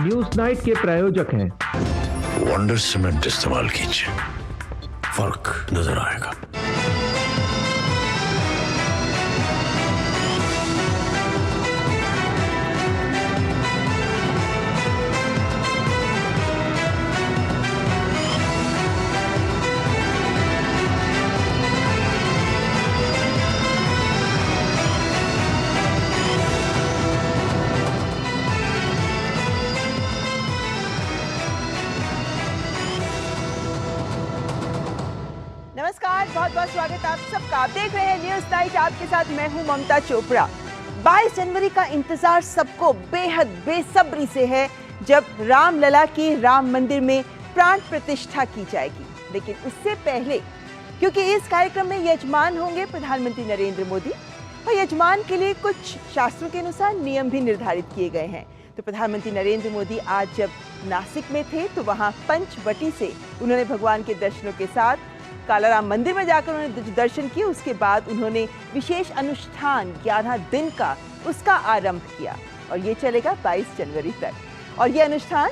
News night के प्रायोजक हैं वंडर सीमेंट इस्तेमाल कीजिए, फर्क नजर आएगा। नमस्कार, बहुत बहुत स्वागत आप सबका। आप देख रहे हैं न्यूज नाइट, आपके साथ मैं हूं ममता चोपड़ा। 22 जनवरी का इंतजार सबको बेहद बेसब्री से है, जब रामलला की राम मंदिर में प्राण प्रतिष्ठा की जाएगी। लेकिन उससे पहले, क्योंकि इस कार्यक्रम में यजमान होंगे प्रधानमंत्री नरेंद्र मोदी, और यजमान के लिए कुछ शास्त्रों के अनुसार नियम भी निर्धारित किए गए हैं। तो प्रधानमंत्री नरेंद्र मोदी आज जब नासिक में थे तो वहां पंचवटी से उन्होंने भगवान के दर्शनों के साथ कालाराम मंदिर में जाकर उन्होंने दर्शन किए। उसके बाद उन्होंने विशेष अनुष्ठान 11 दिन का उसका आरंभ किया और ये चलेगा 22 जनवरी तक। और ये अनुष्ठान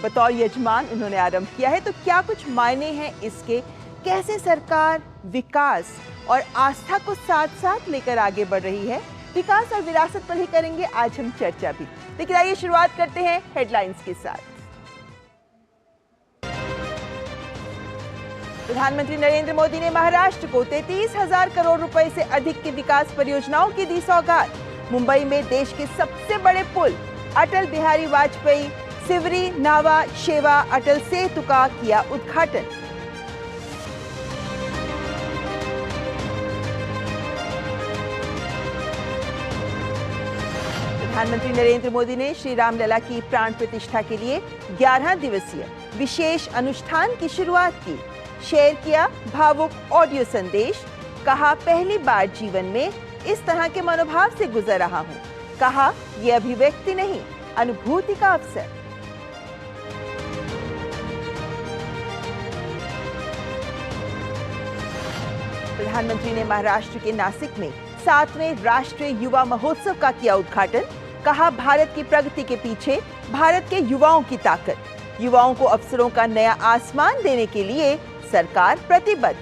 बतौर यजमान उन्होंने आरंभ किया है। तो क्या कुछ मायने हैं इसके, कैसे सरकार विकास और आस्था को साथ साथ लेकर आगे बढ़ रही है, विकास और विरासत पर ही करेंगे आज हम चर्चा भी। लेकिन आइए शुरुआत करते हैं हेडलाइंस के साथ। प्रधानमंत्री नरेंद्र मोदी ने महाराष्ट्र को 33,000 करोड़ रुपए से अधिक की विकास परियोजनाओं की दी सौगात। मुंबई में देश के सबसे बड़े पुल अटल बिहारी वाजपेयी सिवरी नावा शेवा अटल सेतु का किया उद्घाटन। प्रधानमंत्री नरेंद्र मोदी ने श्री रामलला की प्राण प्रतिष्ठा के लिए 11 दिवसीय विशेष अनुष्ठान की शुरुआत की। शेयर किया भावुक ऑडियो संदेश। कहा, पहली बार जीवन में इस तरह के मनोभाव से गुजर रहा हूं। कहा, यह अभिव्यक्ति नहीं, अनुभूति का अवसर। प्रधानमंत्री ने महाराष्ट्र के नासिक में 7वें राष्ट्रीय युवा महोत्सव का किया उद्घाटन। कहा, भारत की प्रगति के पीछे भारत के युवाओं की ताकत। युवाओं को अवसरों का नया आसमान देने के लिए सरकार प्रतिबद्ध।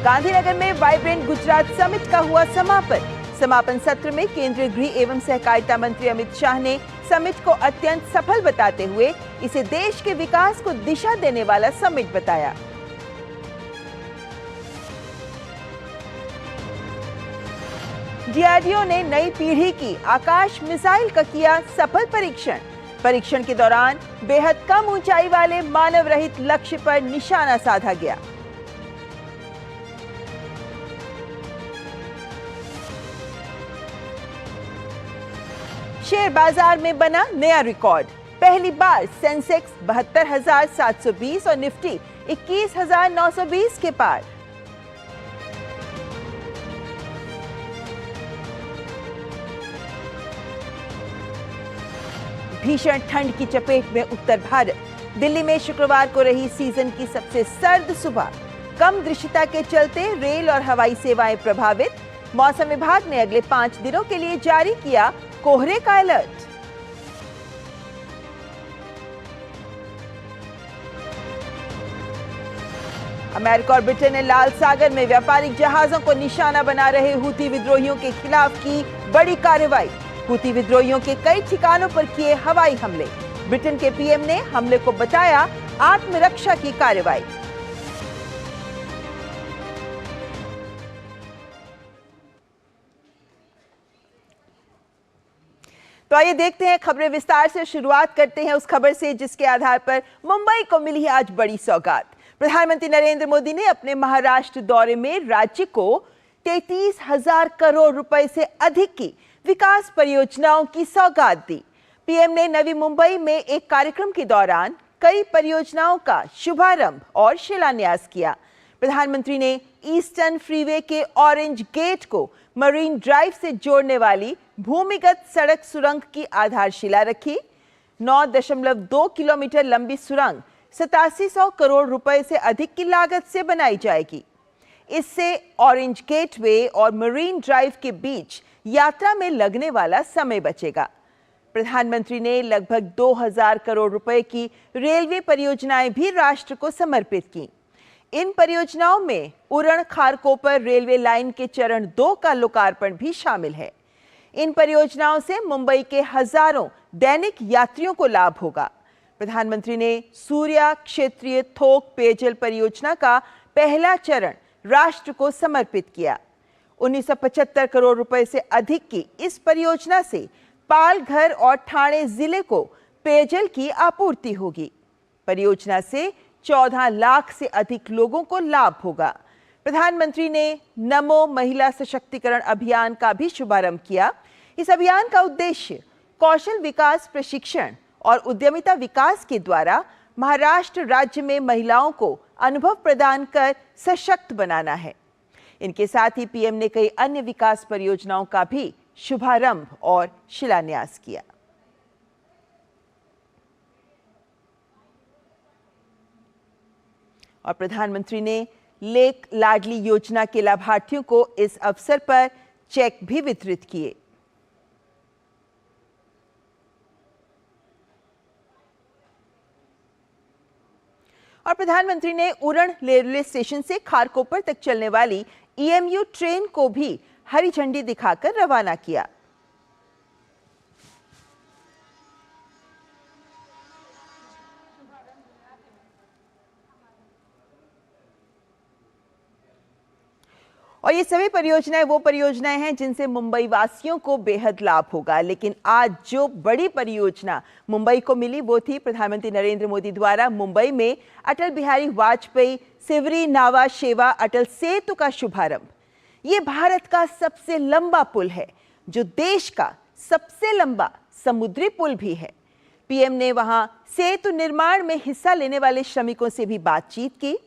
गांधीनगर में वाइब्रेंट गुजरात समिट का हुआ समापन। समापन सत्र में केंद्रीय गृह एवं सहकारिता मंत्री अमित शाह ने समिट को अत्यंत सफल बताते हुए इसे देश के विकास को दिशा देने वाला समिट बताया। डीआरडीओ ने नई पीढ़ी की आकाश मिसाइल का किया सफल परीक्षण। परीक्षण के दौरान बेहद कम ऊंचाई वाले मानव रहित लक्ष्य पर निशाना साधा गया। शेयर बाजार में बना नया रिकॉर्ड। पहली बार सेंसेक्स 72,720 और निफ्टी 21,920 के पार। भीषण ठंड की चपेट में उत्तर भारत। दिल्ली में शुक्रवार को रही सीजन की सबसे सर्द सुबह। कम दृश्यता के चलते रेल और हवाई सेवाएं प्रभावित। मौसम विभाग ने अगले 5 दिनों के लिए जारी किया कोहरे का अलर्ट। अमेरिका और ब्रिटेन ने लाल सागर में व्यापारिक जहाजों को निशाना बना रहे हूती विद्रोहियों के खिलाफ की बड़ी कार्रवाई। हूती विद्रोहियों के कई ठिकानों पर किए हवाई हमले। ब्रिटेन के पीएम ने हमले को बताया आत्मरक्षा की कार्रवाई। तो आइए देखते हैं खबरें विस्तार से। शुरुआत करते हैं उस खबर से जिसके आधार पर मुंबई को मिली है आज बड़ी सौगात। प्रधानमंत्री नरेंद्र मोदी ने अपने महाराष्ट्र दौरे में राज्य को 33,000 करोड़ रुपए से अधिक की विकास परियोजनाओं की सौगात दी। पीएम ने नवी मुंबई में एक कार्यक्रम के दौरान कई परियोजनाओं का शुभारंभ और शिलान्यास किया। प्रधानमंत्री ने ईस्टर्न फ्रीवे के ऑरेंज गेट को मरीन ड्राइव से जोड़ने वाली भूमिगत सड़क सुरंग की आधारशिला रखी। 9.2 किलोमीटर लंबी सुरंग 8700 करोड़ रुपए से अधिक की लागत से बनाई जाएगी। इससे ऑरेंज गेटवे और मरीन ड्राइव के बीच यात्रा में लगने वाला समय बचेगा। प्रधानमंत्री ने लगभग 2000 करोड़ रुपए की रेलवे परियोजनाएं भी राष्ट्र को समर्पित की। इन परियोजनाओं में उरण खारकोपर रेलवे लाइन के चरण 2 का लोकार्पण भी शामिल है। इन परियोजनाओं से मुंबई के हजारों दैनिक यात्रियों को लाभ होगा। प्रधानमंत्री ने सूर्या क्षेत्रीय थोक पेयजल परियोजना का पहला चरण राष्ट्र को समर्पित किया। 1975 करोड़ रुपए से अधिक की इस परियोजना से पालघर और ठाणे जिले को पेयजल की आपूर्ति होगी। परियोजना से 14 लाख से अधिक लोगों को लाभ होगा। प्रधानमंत्री ने नमो महिला सशक्तिकरण अभियान का भी शुभारंभ किया। इस अभियान का उद्देश्य कौशल विकास प्रशिक्षण और उद्यमिता विकास के द्वारा महाराष्ट्र राज्य में महिलाओं को अनुभव प्रदान कर सशक्त बनाना है। इनके साथ ही पीएम ने कई अन्य विकास परियोजनाओं का भी शुभारंभ और शिलान्यास किया। और प्रधानमंत्री ने लेक लाडली योजना के लाभार्थियों को इस अवसर पर चेक भी वितरित किए। और प्रधानमंत्री ने उरण रेलवे स्टेशन से खारकोपर तक चलने वाली ईएमयू ट्रेन को भी हरी झंडी दिखाकर रवाना किया। और ये सभी परियोजनाएं वो परियोजनाएं हैं जिनसे मुंबई वासियों को बेहद लाभ होगा। लेकिन आज जो बड़ी परियोजना मुंबई को मिली वो थी प्रधानमंत्री नरेंद्र मोदी द्वारा मुंबई में अटल बिहारी वाजपेयी सिवरी नावा शेवा अटल सेतु का शुभारंभ। ये भारत का सबसे लंबा पुल है जो देश का सबसे लंबा समुद्री पुल भी है। पीएम ने वहां सेतु निर्माण में हिस्सा लेने वाले श्रमिकों से भी बातचीत की।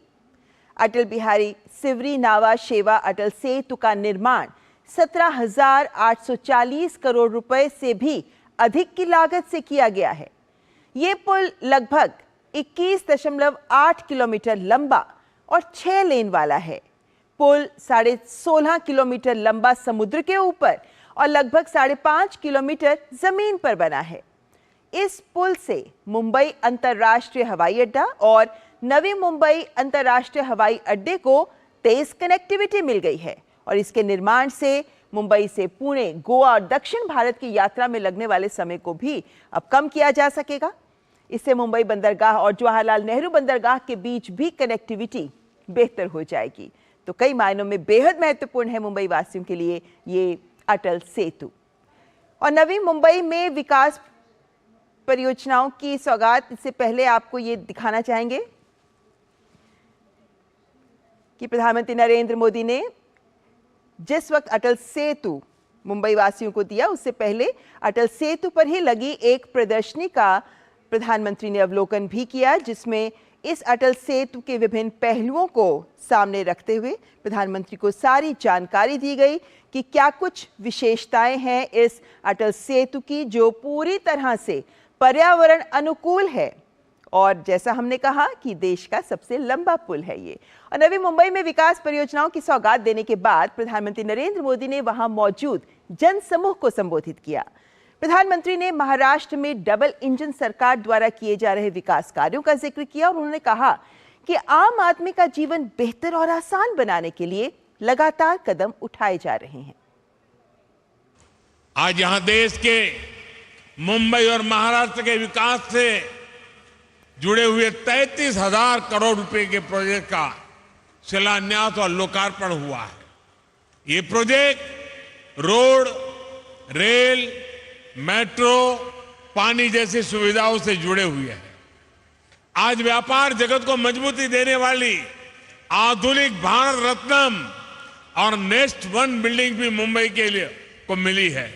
अटल बिहारी सिवरी नावा शेवा अटल सेतु का निर्माण 17,840 करोड़ रुपए से भी अधिक की लागत से किया गया है। ये पुल लगभग 21.8 किलोमीटर लंबा और 6 लेन वाला है। पुल 16.5 किलोमीटर लंबा समुद्र के ऊपर और लगभग 5.5 किलोमीटर जमीन पर बना है। इस पुल से मुंबई अंतर्राष्ट्रीय हवाई अड्डा और नवी मुंबई अंतर्राष्ट्रीय हवाई अड्डे को तेज कनेक्टिविटी मिल गई है और इसके निर्माण से मुंबई से पुणे, गोवा और दक्षिण भारत की यात्रा में लगने वाले समय को भी अब कम किया जा सकेगा। इससे मुंबई बंदरगाह और जवाहरलाल नेहरू बंदरगाह के बीच भी कनेक्टिविटी बेहतर हो जाएगी। तो कई मायनों में बेहद महत्वपूर्ण है मुंबई वासियों के लिए ये अटल सेतु। और नवी मुंबई में विकास परियोजनाओं की सौगात, इससे पहले आपको ये दिखाना चाहेंगे कि प्रधानमंत्री नरेंद्र मोदी ने जिस वक्त अटल सेतु मुंबई वासियों को दिया, उससे पहले अटल सेतु पर ही लगी एक प्रदर्शनी का प्रधानमंत्री ने अवलोकन भी किया, जिसमें इस अटल सेतु के विभिन्न पहलुओं को सामने रखते हुए प्रधानमंत्री को सारी जानकारी दी गई कि क्या कुछ विशेषताएं हैं इस अटल सेतु की जो पूरी तरह से पर्यावरण अनुकूल है और जैसा हमने कहा कि देश का सबसे लंबा पुल है ये। और नवी मुंबई में विकास परियोजनाओं की सौगात देने के बाद प्रधानमंत्री नरेंद्र मोदी ने वहां मौजूद जनसमूह को संबोधित किया। प्रधानमंत्री ने महाराष्ट्र में डबल इंजन सरकार द्वारा किए जा रहे विकास कार्यों का जिक्र किया और उन्होंने कहा कि आम आदमी का जीवन बेहतर और आसान बनाने के लिए लगातार कदम उठाए जा रहे हैं। आज यहां देश के मुंबई और महाराष्ट्र के विकास से जुड़े हुए 33,000 करोड़ रुपए के प्रोजेक्ट का शिलान्यास और लोकार्पण हुआ है। ये प्रोजेक्ट रोड, रेल, मेट्रो, पानी जैसी सुविधाओं से जुड़े हुए हैं। आज व्यापार जगत को मजबूती देने वाली आधुनिक भारत रत्न और नेक्स्ट वन बिल्डिंग भी मुंबई के लिए को मिली है।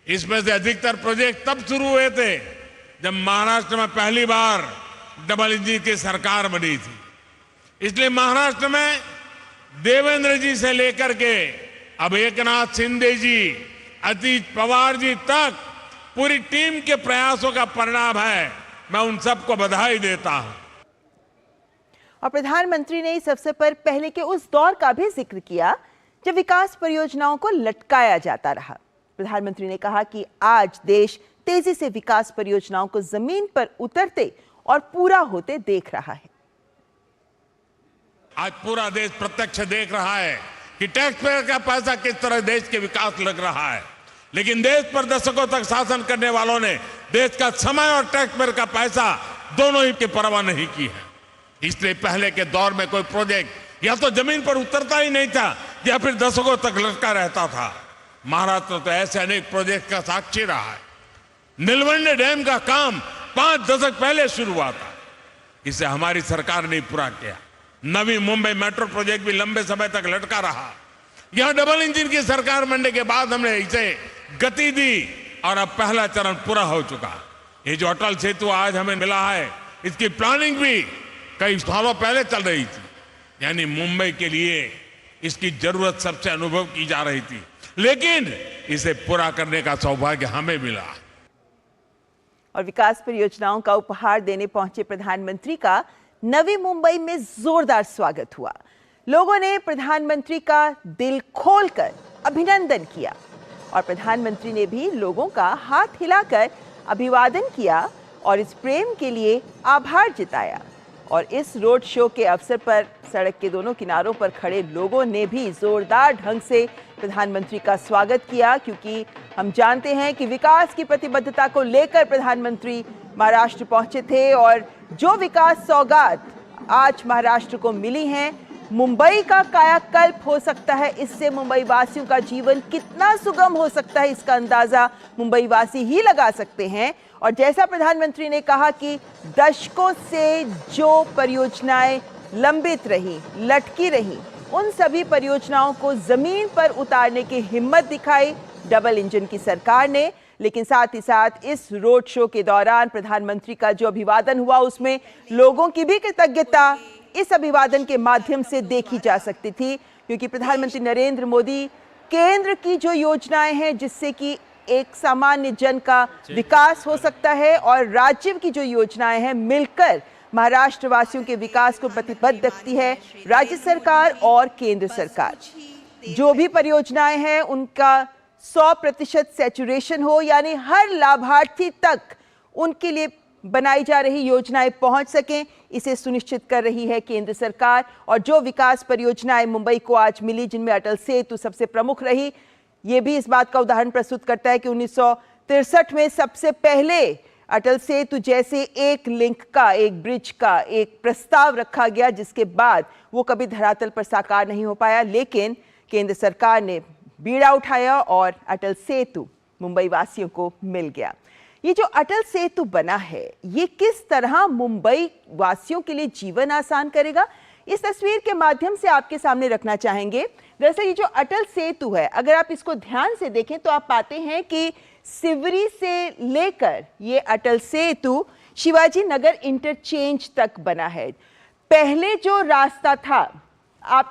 इसमें से अधिकतर प्रोजेक्ट तब शुरू हुए थे जब महाराष्ट्र में पहली बार डबल इंजन की सरकार बनी थी। इसलिए महाराष्ट्र में देवेंद्र जी से लेकर के अब एकनाथ शिंदे जी, अजीत पवार जी तक पूरी टीम के प्रयासों का परिणाम है। मैं उन सबको बधाई देता हूं। और प्रधानमंत्री ने इस अवसर पर पहले के उस दौर का भी जिक्र किया जब विकास परियोजनाओं को लटकाया जाता रहा। प्रधानमंत्री ने कहा कि आज देश तेजी से विकास परियोजनाओं को जमीन पर उतरते और पूरा होते देख रहा है। आज पूरा देश प्रत्यक्ष देख रहा है कि टैक्स पेयर का पैसा किस तरह देश के विकास लग रहा है, लेकिन देश पर दशकों तक शासन करने वालों ने देश का समय और टैक्स पेयर का पैसा दोनों ही की परवाह नहीं की है। इसलिए पहले के दौर में कोई प्रोजेक्ट या तो जमीन पर उतरता ही नहीं था या फिर दशकों तक लटका रहता था। महाराष्ट्र तो ऐसे अनेक प्रोजेक्ट का साक्षी रहा है। नीलवंडे डैम का काम 5 दशक पहले शुरू हुआ था, इसे हमारी सरकार ने पूरा किया। नवी मुंबई मेट्रो प्रोजेक्ट भी लंबे समय तक लटका रहा। यहां डबल इंजन की सरकार बनने के बाद हमने इसे गति दी और अब पहला चरण पूरा हो चुका। ये जो अटल सेतु आज हमें मिला है, इसकी प्लानिंग भी कई सालों पहले चल रही थी। यानी मुंबई के लिए इसकी जरूरत सबसे अनुभव की जा रही थी, लेकिन इसे पूरा करने का सौभाग्य हमें मिला। और विकास परियोजनाओं का उपहार देने पहुंचे प्रधानमंत्री का नवी मुंबई में जोरदार स्वागत हुआ। लोगों ने प्रधानमंत्री का दिल खोलकर अभिनंदन किया और प्रधानमंत्री ने भी लोगों का हाथ हिलाकर अभिवादन किया और इस प्रेम के लिए आभार जताया। और इस रोड शो के अवसर पर सड़क के दोनों किनारों पर खड़े लोगों ने भी जोरदार ढंग से प्रधानमंत्री का स्वागत किया, क्योंकि हम जानते हैं कि विकास की प्रतिबद्धता को लेकर प्रधानमंत्री महाराष्ट्र पहुंचे थे और जो विकास सौगात आज महाराष्ट्र को मिली हैं, मुंबई का कायाकल्प हो सकता है। इससे मुंबई वासियों का जीवन कितना सुगम हो सकता है, इसका अंदाजा मुंबई वासी ही लगा सकते हैं। और जैसा प्रधानमंत्री ने कहा कि दशकों से जो परियोजनाएं लंबित रही, लटकी रही, उन सभी परियोजनाओं को जमीन पर उतारने की हिम्मत दिखाई डबल इंजन की सरकार ने। लेकिन साथ ही साथ इस रोड शो के दौरान प्रधानमंत्री का जो अभिवादन हुआ, उसमें लोगों की भी कृतज्ञता इस अभिवादन के माध्यम से देखी जा सकती थी, क्योंकि प्रधानमंत्री नरेंद्र मोदी केंद्र की जो योजनाएं हैं जिससे कि एक सामान्य जन का विकास हो सकता है, और राज्य की जो योजनाएं हैं मिलकर महाराष्ट्र वासियों के विकास को प्रतिबद्ध रखती है राज्य सरकार और केंद्र सरकार। जो भी परियोजनाएं हैं उनका 100% सैचुरेशन हो, यानी हर लाभार्थी तक उनके लिए बनाई जा रही योजनाएं पहुंच सकें, इसे सुनिश्चित कर रही है केंद्र सरकार। और जो विकास परियोजनाएं मुंबई को आज मिली, जिनमें अटल सेतु सबसे प्रमुख रही, ये भी इस बात का उदाहरण प्रस्तुत करता है कि 1963 में सबसे पहले अटल सेतु जैसे एक लिंक का, एक ब्रिज का एक प्रस्ताव रखा गया, जिसके बाद वो कभी धरातल पर साकार नहीं हो पाया। लेकिन केंद्र सरकार ने बीड़ा उठाया और अटल सेतु मुंबई वासियों को मिल गया। ये जो अटल सेतु बना है, ये किस तरह मुंबई वासियों के लिए जीवन आसान करेगा, इस तस्वीर के माध्यम से आपके सामने रखना चाहेंगे। दरअसल ये जो अटल सेतु है, अगर आप इसको ध्यान से देखें तो आप पाते हैं कि सिवरी से लेकर ये अटल सेतु शिवाजी नगर इंटरचेंज तक बना है। पहले जो रास्ता था,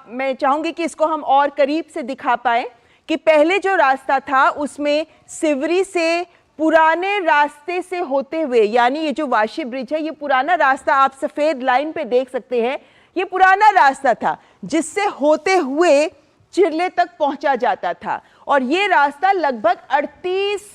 मैं चाहूंगी कि इसको हम और करीब से दिखा पाए कि पहले जो रास्ता था उसमें सिवरी से पुराने रास्ते से होते हुए, यानी ये जो वाशी ब्रिज है, ये पुराना रास्ता आप सफेद लाइन पे देख सकते हैं, ये पुराना रास्ता था जिससे होते हुए चिरले तक पहुंचा जाता था। और ये रास्ता लगभग 38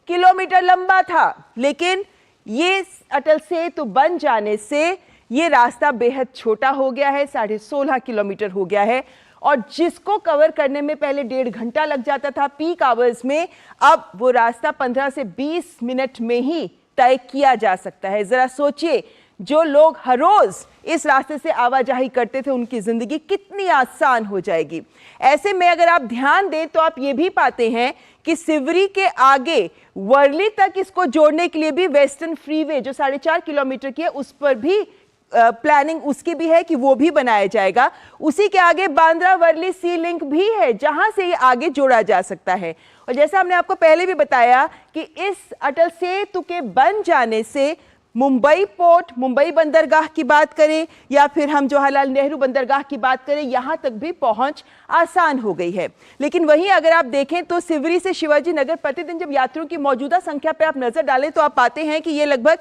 किलोमीटर लंबा था, लेकिन ये अटल सेतु बन जाने से ये रास्ता बेहद छोटा हो गया है, 16.5 किलोमीटर हो गया है। और जिसको कवर करने में पहले 1.5 घंटा लग जाता था पीक आवर्स में, अब वो रास्ता 15 से 20 मिनट में ही तय किया जा सकता है। जरा सोचिए, जो लोग हर रोज इस रास्ते से आवाजाही करते थे, उनकी जिंदगी कितनी आसान हो जाएगी। ऐसे में अगर आप ध्यान दें तो आप ये भी पाते हैं कि सिवरी के आगे वर्ली तक इसको जोड़ने के लिए भी वेस्टर्न फ्रीवे जो 4.5 किलोमीटर की है, उस पर भी प्लानिंग उसकी भी है कि वो भी बनाया जाएगा। उसी के आगे बांद्रा वर्ली सी लिंक भी है, जहां से ये आगे जोड़ा जा सकता है। और जैसा हमने आपको पहले भी बताया कि इस अटल सेतु के बन जाने से मुंबई पोर्ट, मुंबई बंदरगाह की बात करें या फिर हम जवाहरलाल नेहरू बंदरगाह की बात करें, यहां तक भी पहुंच आसान हो गई है। लेकिन वहीं अगर आप देखें तो सिवरी से शिवाजी नगर प्रतिदिन जब यात्रियों की मौजूदा संख्या पर आप नजर डालें तो आप पाते हैं कि ये लगभग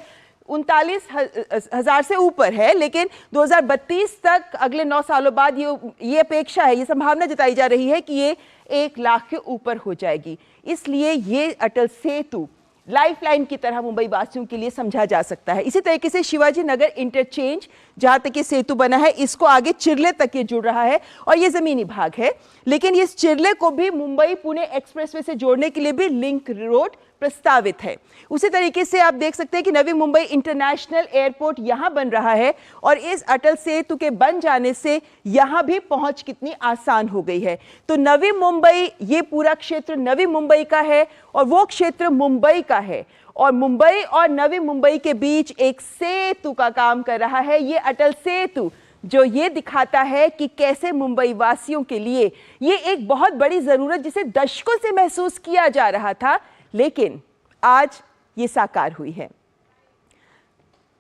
39,000 से ऊपर है, लेकिन 2032 तक अगले 9 सालों बाद ये अपेक्षा है, ये संभावना जताई जा रही है कि ये 1 लाख के ऊपर हो जाएगी। इसलिए ये अटल सेतु लाइफलाइन की तरह मुंबई वासियों के लिए समझा जा सकता है। इसी तरीके से शिवाजी नगर इंटरचेंज, जहां तक ये सेतु बना है, इसको आगे चिरले तक ये जुड़ रहा है और ये जमीनी भाग है, लेकिन इस चिरले को भी मुंबई पुणे एक्सप्रेसवे से जोड़ने के लिए भी लिंक रोड प्रस्तावित है। उसी तरीके से आप देख सकते हैं कि नवी मुंबई इंटरनेशनल एयरपोर्ट यहां बन रहा है और इस अटल सेतु के बन जाने से यहां भी पहुंच कितनी आसान हो गई है। तो नवी मुंबई, ये पूरा क्षेत्र नवी मुंबई का है और वो क्षेत्र मुंबई का है, और मुंबई और नवी मुंबई के बीच एक सेतु का काम कर रहा है ये अटल सेतु, जो ये दिखाता है कि कैसे मुंबई वासियों के लिए ये एक बहुत बड़ी जरूरत, जिसे दशकों से महसूस किया जा रहा था, लेकिन आज ये साकार हुई है।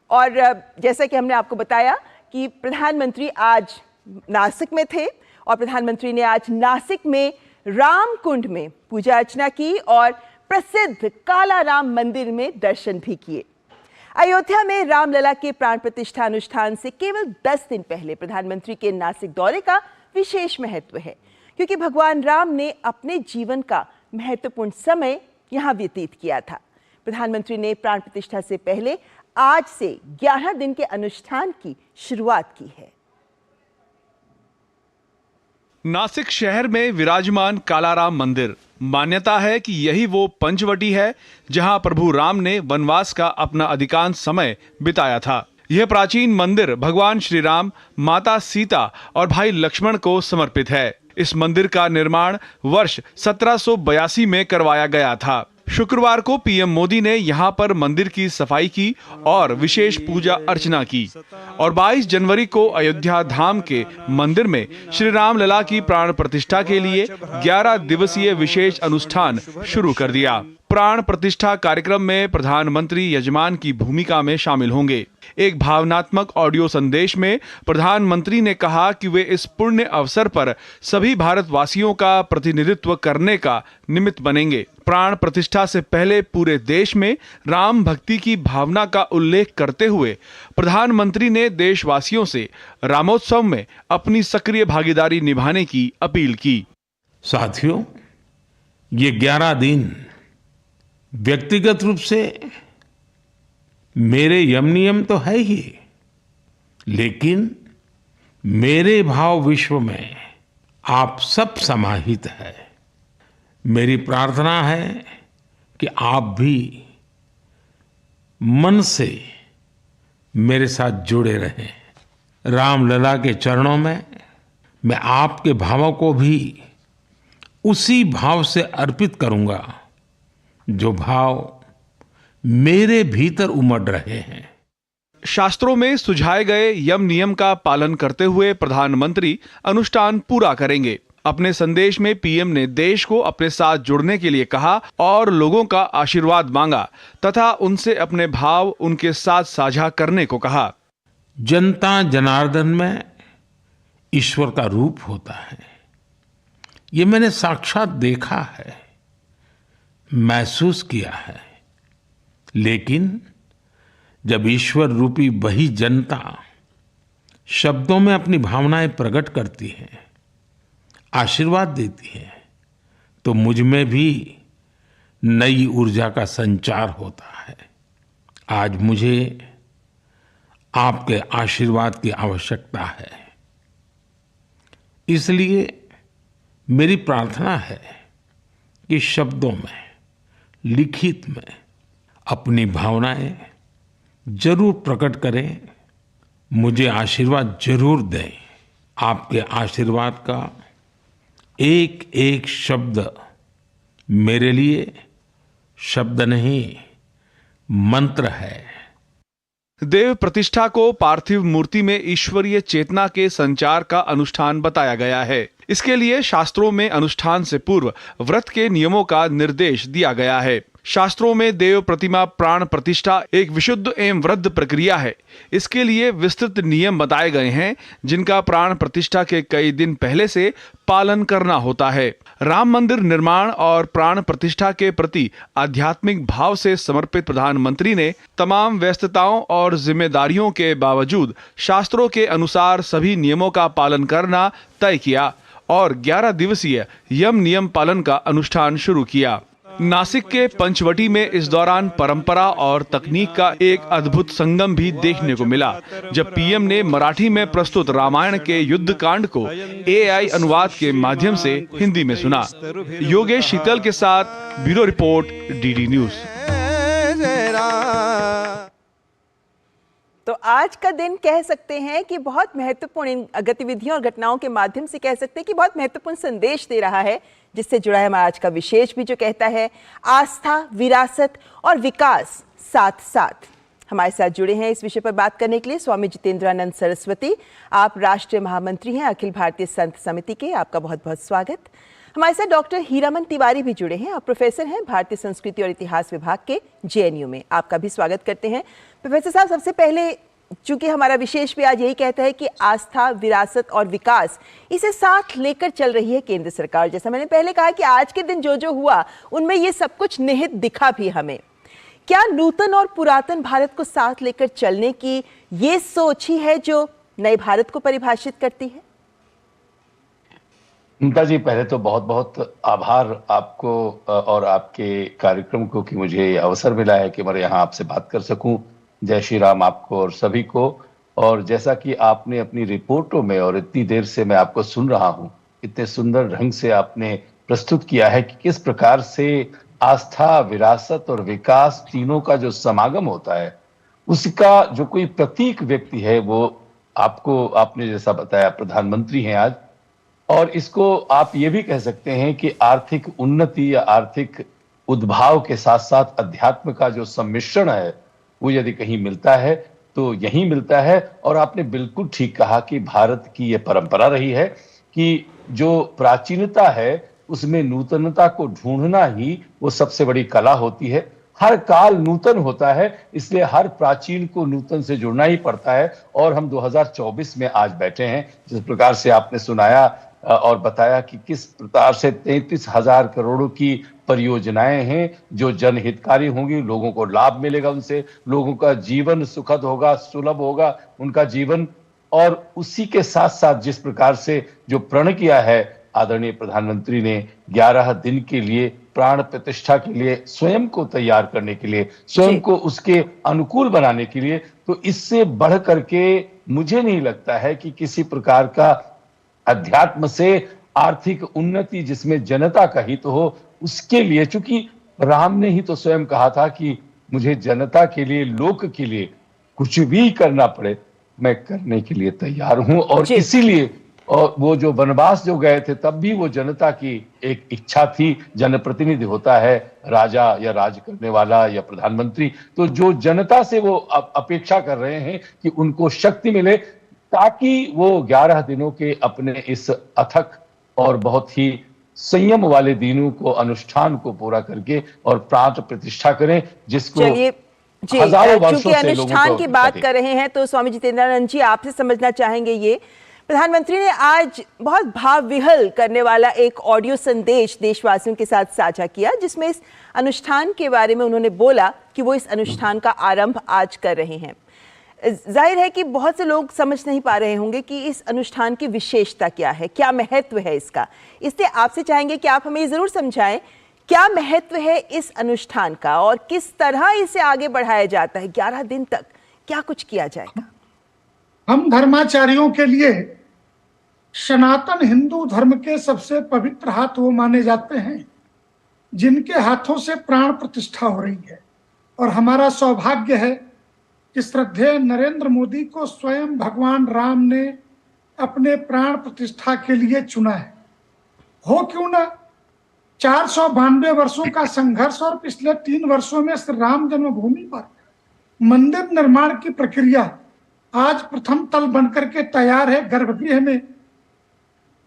और जैसा कि हमने आपको बताया कि प्रधानमंत्री आज नासिक में थे और प्रधानमंत्री ने आज नासिक में रामकुंड में पूजा अर्चना की और प्रसिद्ध काला राम मंदिर में दर्शन भी किए। अयोध्या में रामलला के प्राण प्रतिष्ठा अनुष्ठान से केवल 10 दिन पहले प्रधानमंत्री के नासिक दौरे का विशेष महत्व है, क्योंकि भगवान राम ने अपने जीवन का महत्वपूर्ण समय यहां व्यतीत किया था। प्रधानमंत्री ने प्राण प्रतिष्ठा से पहले आज से 11 दिन के अनुष्ठान की शुरुआत की है। नासिक शहर में विराजमान कालाराम मंदिर, मान्यता है कि यही वो पंचवटी है जहां प्रभु राम ने वनवास का अपना अधिकांश समय बिताया था। यह प्राचीन मंदिर भगवान श्री राम, माता सीता और भाई लक्ष्मण को समर्पित है। इस मंदिर का निर्माण वर्ष 1782 में करवाया गया था। शुक्रवार को पीएम मोदी ने यहां पर मंदिर की सफाई की और विशेष पूजा अर्चना की और 22 जनवरी को अयोध्या धाम के मंदिर में श्री राम लला की प्राण प्रतिष्ठा के लिए 11 दिवसीय विशेष अनुष्ठान शुरू कर दिया। प्राण प्रतिष्ठा कार्यक्रम में प्रधानमंत्री यजमान की भूमिका में शामिल होंगे। एक भावनात्मक ऑडियो संदेश में प्रधानमंत्री ने कहा कि वे इस पुण्य अवसर पर सभी भारतवासियों का प्रतिनिधित्व करने का निमित्त बनेंगे। प्राण प्रतिष्ठा से पहले पूरे देश में राम भक्ति की भावना का उल्लेख करते हुए प्रधानमंत्री ने देशवासियों से रामोत्सव में अपनी सक्रिय भागीदारी निभाने की अपील की। साथियों, ये 11 दिन व्यक्तिगत रूप से मेरे यम नियम तो है ही, लेकिन मेरे भाव विश्व में आप सब समाहित है। मेरी प्रार्थना है कि आप भी मन से मेरे साथ जुड़े रहें। रामलला के चरणों में मैं आपके भावों को भी उसी भाव से अर्पित करूंगा जो भाव मेरे भीतर उमड़ रहे हैं। शास्त्रों में सुझाए गए यम नियम का पालन करते हुए प्रधानमंत्री अनुष्ठान पूरा करेंगे। अपने संदेश में पीएम ने देश को अपने साथ जुड़ने के लिए कहा और लोगों का आशीर्वाद मांगा तथा उनसे अपने भाव उनके साथ साझा करने को कहा। जनता जनार्दन में ईश्वर का रूप होता है, ये मैंने साक्षात देखा है, महसूस किया है। लेकिन जब ईश्वर रूपी वही जनता शब्दों में अपनी भावनाएं प्रकट करती है, आशीर्वाद देती है, तो मुझ में भी नई ऊर्जा का संचार होता है। आज मुझे आपके आशीर्वाद की आवश्यकता है, इसलिए मेरी प्रार्थना है कि शब्दों में, लिखित में अपनी भावनाएं जरूर प्रकट करें, मुझे आशीर्वाद जरूर दें। आपके आशीर्वाद का एक एक शब्द मेरे लिए शब्द नहीं, मंत्र है। देव प्रतिष्ठा को पार्थिव मूर्ति में ईश्वरीय चेतना के संचार का अनुष्ठान बताया गया है। इसके लिए शास्त्रों में अनुष्ठान से पूर्व व्रत के नियमों का निर्देश दिया गया है। शास्त्रों में देव प्रतिमा प्राण प्रतिष्ठा एक विशुद्ध एवं वृद्ध प्रक्रिया है। इसके लिए विस्तृत नियम बताए गए हैं, जिनका प्राण प्रतिष्ठा के कई दिन पहले से पालन करना होता है। राम मंदिर निर्माण और प्राण प्रतिष्ठा के प्रति आध्यात्मिक भाव से समर्पित प्रधानमंत्री ने तमाम व्यस्तताओं और जिम्मेदारियों के बावजूद शास्त्रों के अनुसार सभी नियमों का पालन करना तय किया और 11 दिवसीय यम नियम पालन का अनुष्ठान शुरू किया। नासिक के पंचवटी में इस दौरान परंपरा और तकनीक का एक अद्भुत संगम भी देखने को मिला, जब पीएम ने मराठी में प्रस्तुत रामायण के युद्ध कांड को एआई अनुवाद के माध्यम से हिंदी में सुना। योगेश शीतल के साथ ब्यूरो रिपोर्ट, डीडी न्यूज। तो आज का दिन कह सकते हैं कि बहुत महत्वपूर्ण इन गतिविधियों और घटनाओं के माध्यम से कह सकते हैं कि बहुत महत्वपूर्ण संदेश दे रहा है, जिससे जुड़ा है हमारा आज का विशेष भी, जो कहता है आस्था, विरासत और विकास साथ साथ। हमारे साथ जुड़े हैं इस विषय पर बात करने के लिए स्वामी जितेंद्रानंद सरस्वती। आप राष्ट्रीय महामंत्री हैं अखिल भारतीय संत समिति के, आपका बहुत बहुत स्वागत। हमारे साथ डॉक्टर हीरामन तिवारी भी जुड़े हैं। आप प्रोफेसर हैं भारतीय संस्कृति और इतिहास विभाग के जेएनयू में, आपका भी स्वागत करते हैं। प्रोफेसर साहब, सबसे पहले चूंकि हमारा विशेष भी आज यही कहता है कि आस्था, विरासत और विकास, इसे साथ लेकर चल रही है केंद्र सरकार। जैसा मैंने पहले कहा कि आज के दिन जो जो हुआ उनमें ये सब कुछ निहित दिखा भी हमें। क्या नूतन और पुरातन भारत को साथ लेकर चलने की ये सोच ही है जो नए भारत को परिभाषित करती है? ममता जी, पहले तो बहुत बहुत आभार आपको और आपके कार्यक्रम को कि मुझे अवसर मिला है कि मैं यहाँ आपसे बात कर सकूं। जय श्री राम आपको और सभी को। और जैसा कि आपने अपनी रिपोर्टों में, और इतनी देर से मैं आपको सुन रहा हूं, इतने सुंदर ढंग से आपने प्रस्तुत किया है कि किस प्रकार से आस्था, विरासत और विकास तीनों का जो समागम होता है, उसका जो कोई प्रतीक व्यक्ति है वो आपने जैसा बताया प्रधानमंत्री हैं आज। और इसको आप ये भी कह सकते हैं कि आर्थिक उन्नति या आर्थिक उद्भाव के साथ साथ अध्यात्म का जो सम्मिश्रण है वो यदि कहीं मिलता है तो यहीं मिलता है। और आपने बिल्कुल ठीक कहा कि भारत की ये परंपरा रही है कि जो प्राचीनता है उसमें नूतनता को ढूंढना ही वो सबसे बड़ी कला होती है। हर काल नूतन होता है, इसलिए हर प्राचीन को नूतन से जुड़ना ही पड़ता है। और हम 2024 में आज बैठे हैं, जिस प्रकार से आपने सुनाया और बताया कि किस प्रकार से 33,000 करोड़ की परियोजनाएं हैं जो जनहितकारी होंगी, लोगों को लाभ मिलेगा, उनसे लोगों का जीवन सुखद होगा, सुलभ होगा उनका जीवन। और उसी के साथ साथ जिस प्रकार से जो प्रण किया है आदरणीय प्रधानमंत्री ने 11 दिन के लिए प्राण प्रतिष्ठा के लिए, स्वयं को तैयार करने के लिए, स्वयं को उसके अनुकूल बनाने के लिए, तो इससे बढ़ करके मुझे नहीं लगता है कि किसी प्रकार का अध्यात्म से आर्थिक उन्नति जिसमें जनता का हित हो, उसके लिए, चूंकि राम ने ही तो स्वयं कहा था कि मुझे जनता के लिए, लोक के लिए कुछ भी करना पड़े मैं करने के लिए तैयार हूं। और इसीलिए और वो जो वनवास जो गए थे तब भी वो जनता की एक इच्छा थी। जनप्रतिनिधि होता है राजा या राज करने वाला या प्रधानमंत्री, तो जो जनता से वो अपेक्षा कर रहे हैं कि उनको शक्ति मिले ताकि वो 11 दिनों के अपने इस अथक और बहुत ही संयम वाले दिनों को, अनुष्ठान को पूरा करके और प्राण प्रतिष्ठा करें, जिसको हजारों वर्षों से अनुष्ठान की बात कर रहे हैं। तो स्वामी जितेंद्रानंद जी, आपसे समझना चाहेंगे, ये प्रधानमंत्री ने आज बहुत भाव विह्वल करने वाला एक ऑडियो संदेश देशवासियों के साथ साझा किया, जिसमें इस अनुष्ठान के बारे में उन्होंने बोला कि वो इस अनुष्ठान का आरंभ आज कर रहे हैं। जाहिर है कि बहुत से लोग समझ नहीं पा रहे होंगे कि इस अनुष्ठान की विशेषता क्या है, क्या महत्व है इसका। इसलिए आपसे चाहेंगे कि आप हमें जरूर समझाएं क्या महत्व है इस अनुष्ठान का और किस तरह इसे आगे बढ़ाया जाता है। 11 दिन तक क्या कुछ किया जाएगा? हम धर्माचार्यों के लिए सनातन हिंदू धर्म के सबसे पवित्र हाथ वो माने जाते हैं जिनके हाथों से प्राण प्रतिष्ठा हो रही है। और हमारा सौभाग्य है कि श्रद्धेय नरेंद्र मोदी को स्वयं भगवान राम ने अपने प्राण प्रतिष्ठा के लिए चुना है। हो क्यों ना 492 वर्षों का संघर्ष और पिछले 3 वर्षों में श्री राम जन्मभूमि पर मंदिर निर्माण की प्रक्रिया आज प्रथम तल बनकर के तैयार है। गर्भगृह में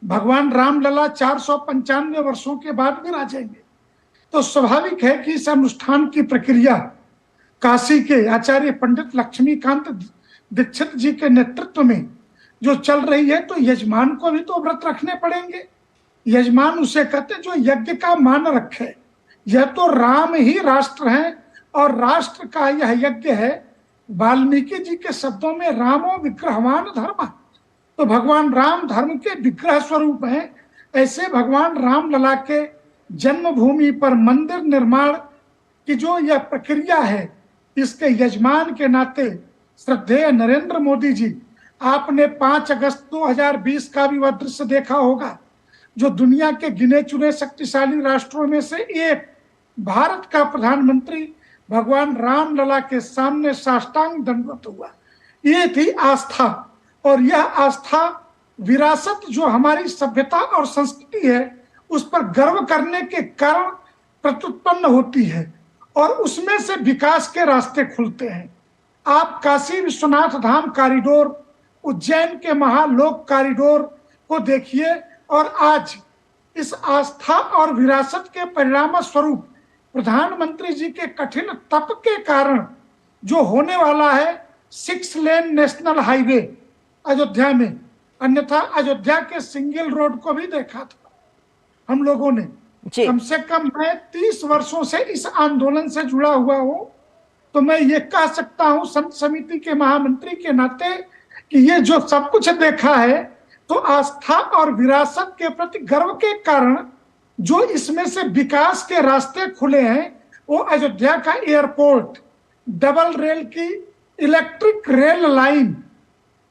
भगवान रामलला 495 वर्षों के बाद विराजेंगे। तो स्वाभाविक है कि इस अनुष्ठान की प्रक्रिया काशी के आचार्य पंडित लक्ष्मीकांत दीक्षित जी के नेतृत्व में जो चल रही है, तो यजमान को भी तो व्रत रखने पड़ेंगे। यजमान उसे कहते जो यज्ञ का मान रखे। यह तो राम ही राष्ट्र है और राष्ट्र का यह यज्ञ है। वाल्मीकि जी के शब्दों में रामो विग्रहवान धर्म, तो भगवान राम धर्म के विग्रह स्वरूप हैं। ऐसे भगवान राम लला के जन्मभूमि पर मंदिर निर्माण की जो यह प्रक्रिया है, इसके यजमान के नाते श्रद्धेय नरेंद्र मोदी जी, आपने 5 अगस्त 2020 का भी वह दृश्य देखा होगा, जो दुनिया के गिने चुने शक्तिशाली राष्ट्रों में से एक भारत का प्रधानमंत्री भगवान राम लला के सामने साष्टांग दंडवत हुआ। ये थी आस्था, और यह आस्था विरासत जो हमारी सभ्यता और संस्कृति है, उस पर गर्व करने के कारण प्रत्युत्पन्न होती है और उसमें से विकास के रास्ते खुलते हैं। आप काशी विश्वनाथ धाम कॉरिडोर, उज्जैन के महालोक कॉरिडोर को देखिए, और आज इस आस्था और विरासत के परिणाम स्वरूप प्रधानमंत्री जी के कठिन तप के कारण जो होने वाला है 6 लेन नेशनल हाईवे अयोध्या में, अन्यथा अयोध्या के सिंगल रोड को भी देखा था हम लोगों ने। कम से कम मैं 30 वर्षों से इस आंदोलन से जुड़ा हुआ हूं, तो मैं ये कह सकता हूं संत समिति के महामंत्री के नाते कि ये जो सब कुछ देखा है, तो आस्था और विरासत के प्रति गर्व के कारण जो इसमें से विकास के रास्ते खुले हैं, वो अयोध्या का एयरपोर्ट, डबल रेल की इलेक्ट्रिक रेल लाइन,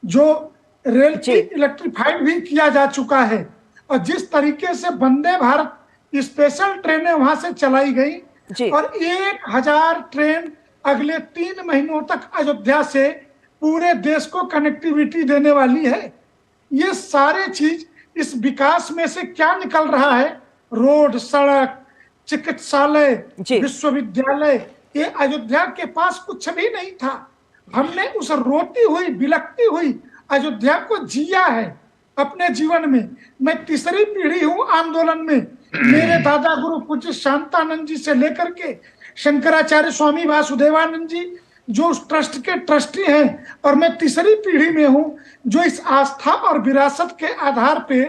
जो रेल की इलेक्ट्रीफाइड भी किया जा चुका है, और जिस तरीके से वंदे भारत स्पेशल ट्रेनें वहां से चलाई गई, और 1000 ट्रेन अगले 3 महीनों तक अयोध्या से पूरे देश को कनेक्टिविटी देने वाली है। ये सारे चीज इस विकास में से क्या निकल रहा है? रोड, सड़क, चिकित्सालय, विश्वविद्यालय, ये अयोध्या के पास कुछ भी नहीं था। हमने उस रोती हुई बिलखती हुई अयोध्या को जिया है अपने जीवन में। मैं तीसरी पीढ़ी हूं आंदोलन में। मेरे दादा गुरु पूज्य शांतानंद जी से लेकर के शंकराचार्य स्वामी वासुदेवानंद जी जो उस ट्रस्ट के ट्रस्टी हैं, और मैं तीसरी पीढ़ी में हूं जो इस आस्था और विरासत के आधार पे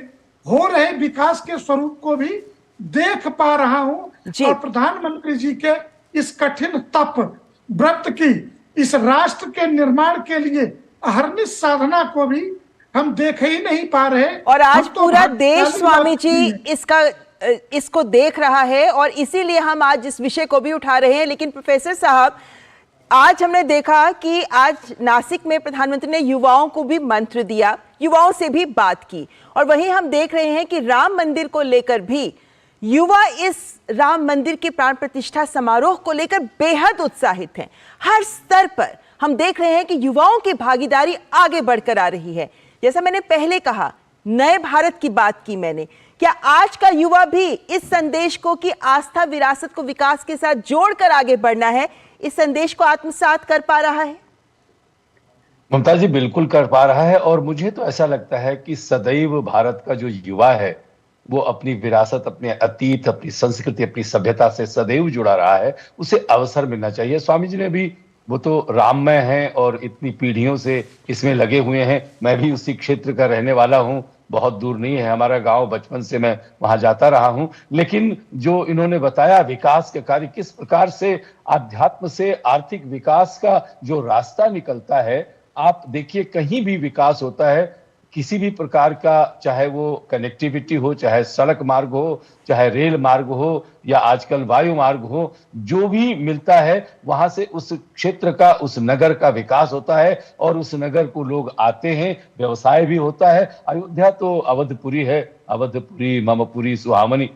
हो रहे विकास के स्वरूप को भी देख पा रहा हूं। और प्रधानमंत्री जी के इस कठिन तप व्रत की, इस राष्ट्र के निर्माण के लिए अहर्निश साधना को भी हम देख ही नहीं पा रहे। और आज तो पूरा देश स्वामी जी इसको देख रहा है, और इसीलिए हम आज इस विषय को भी उठा रहे हैं। लेकिन प्रोफेसर साहब, आज हमने देखा कि आज नासिक में प्रधानमंत्री ने युवाओं को भी मंत्र दिया, युवाओं से भी बात की, और वहीं हम देख रहे हैं कि राम मंदिर को लेकर भी युवा इस राम मंदिर के प्राण प्रतिष्ठा समारोह को लेकर बेहद उत्साहित हैं। हर स्तर पर हम देख रहे हैं कि युवाओं की भागीदारी आगे बढ़कर आ रही है। जैसा मैंने पहले कहा, नए भारत की बात की मैंने, क्या आज का युवा भी इस संदेश को कि आस्था विरासत को विकास के साथ जोड़कर आगे बढ़ना है, इस संदेश को आत्मसात कर पा रहा है? ममता जी, बिल्कुल कर पा रहा है। और मुझे तो ऐसा लगता है कि सदैव भारत का जो युवा है वो अपनी विरासत, अपने अतीत, अपनी संस्कृति, अपनी सभ्यता से सदैव जुड़ा रहा है। उसे अवसर मिलना चाहिए। स्वामी जी ने भी, वो तो राममय हैं और इतनी पीढ़ियों से इसमें लगे हुए हैं। मैं भी उसी क्षेत्र का रहने वाला हूं, बहुत दूर नहीं है हमारा गांव, बचपन से मैं वहां जाता रहा हूं। लेकिन जो इन्होंने बताया विकास के कार्य, किस प्रकार से अध्यात्म से आर्थिक विकास का जो रास्ता निकलता है, आप देखिए कहीं भी विकास होता है, किसी भी प्रकार का, चाहे वो कनेक्टिविटी हो, चाहे सड़क मार्ग हो, चाहे रेल मार्ग हो, या आजकल वायु मार्ग हो, जो भी मिलता है वहां से उस क्षेत्र का, उस नगर का विकास होता है, और उस नगर को लोग आते हैं, व्यवसाय भी होता है। अयोध्या तो अवधपुरी है, अवधपुरी ममपुरी सुहामनी,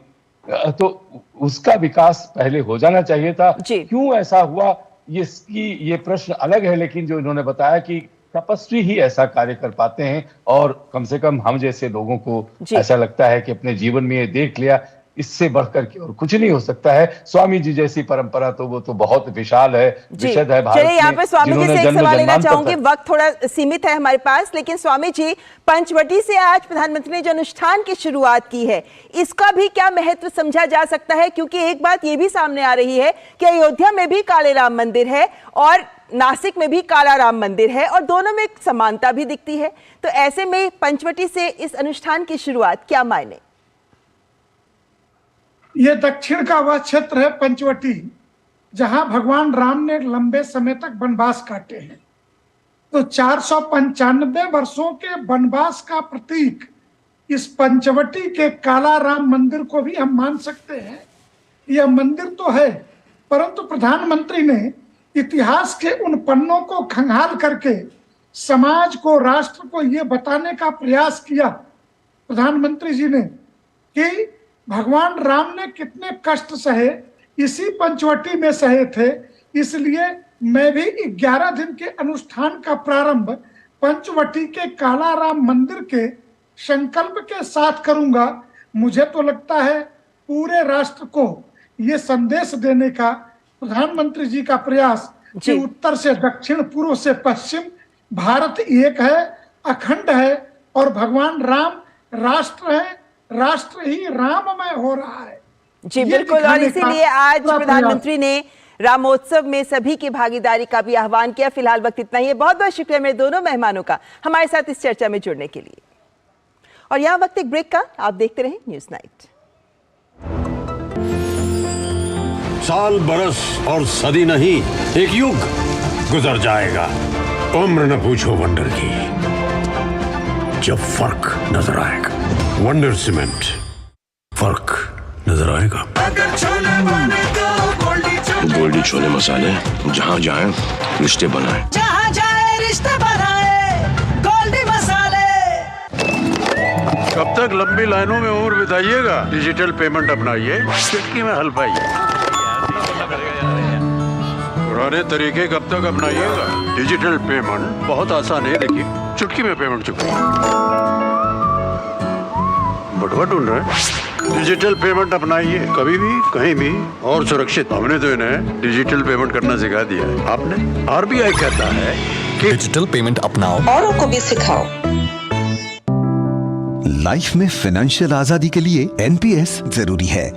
तो उसका विकास पहले हो जाना चाहिए था। क्यों ऐसा हुआ, ये प्रश्न अलग है। लेकिन जो इन्होंने बताया कि तपस्वी ही ऐसा कार्य कर पाते हैं, और कम से कम हम जैसे लोगों को ऐसा लगता है कि अपने जीवन में ये देख लिया इससे बढ़कर के और कुछ नहीं हो सकता है। स्वामी जी जैसी परंपरा तो वो तो बहुत विशाल है, विशद है भारत में। यहाँ पे स्वामी जी से एक सवाल लेना चाहूंगी, वक्त थोड़ा सीमित है हमारे पास, लेकिन स्वामी जी, पंचवटी से आज प्रधानमंत्री ने जो अनुष्ठान की शुरुआत की है, इसका भी क्या महत्व समझा जा सकता है? क्योंकि एक बात ये भी सामने आ रही है कि अयोध्या में भी काले राम मंदिर है और नासिक में भी काला राम मंदिर है और दोनों में एक समानता भी दिखती है। तो ऐसे में पंचवटी से इस अनुष्ठान की शुरुआत क्या मायने? ये दक्षिण का वह क्षेत्र है पंचवटी जहां भगवान राम ने लंबे समय तक वनवास काटे हैं। तो 495 वर्षों के वनवास का प्रतीक इस पंचवटी के काला राम मंदिर को भी हम मान सकते हैं। यह मंदिर तो है, परंतु प्रधानमंत्री ने इतिहास के उन पन्नों को खंगाल करके समाज को, राष्ट्र को यह बताने का प्रयास किया प्रधानमंत्री जी ने कि भगवान राम ने कितने कष्ट सहे, इसी पंचवटी में सहे थे। इसलिए मैं भी 11 दिन के अनुष्ठान का प्रारंभ पंचवटी के काला राम मंदिर के संकल्प के साथ करूंगा। मुझे तो लगता है पूरे राष्ट्र को ये संदेश देने का प्रधानमंत्री जी का प्रयास कि उत्तर से दक्षिण, पूर्व से पश्चिम, भारत एक है, अखंड है और भगवान राम राष्ट्र है, राष्ट्र ही राममय हो रहा है। जी बिल्कुल, और इसीलिए आज प्रधानमंत्री ने रामोत्सव में सभी की भागीदारी का भी आह्वान किया। फिलहाल वक्त इतना ही है। बहुत बहुत शुक्रिया मेरे दोनों मेहमानों का हमारे साथ इस चर्चा में जुड़ने के लिए। और यहाँ वक्त एक ब्रेक का, आप देखते रहें न्यूज़ नाइट। साल, बरस और सदी नहीं, एक युग गुजर जाएगा। उम्र न पूछो वंडर की, जब फर्क नजर आएगा। वंडर सीमेंट, फर्क नजर आएगा। गोल्डी छोले मसाले, जहाँ जाए रिश्ते बनाए, जहाँ जाए रिश्ते बनाए, गोल्डी मसाले। कब तक लंबी लाइनों में उम्र बिताइएगा? डिजिटल पेमेंट अपनाइए, चुटकी में हल पाइए। पुराने तरीके कब तक अपनाइएगा? डिजिटल पेमेंट बहुत आसान है, देखिए चुटकी में पेमेंट चुकाइए। बटुआ ढूंढ रहे हैं? डिजिटल पेमेंट अपनाइए, कभी भी कहीं भी और सुरक्षित। हमने तो इन्हें डिजिटल पेमेंट करना सिखा दिया है। आपने? आरबीआई कहता है कि डिजिटल पेमेंट अपनाओ, औरों को भी सिखाओ। लाइफ में फाइनेंशियल आजादी के लिए एनपीएस जरूरी है।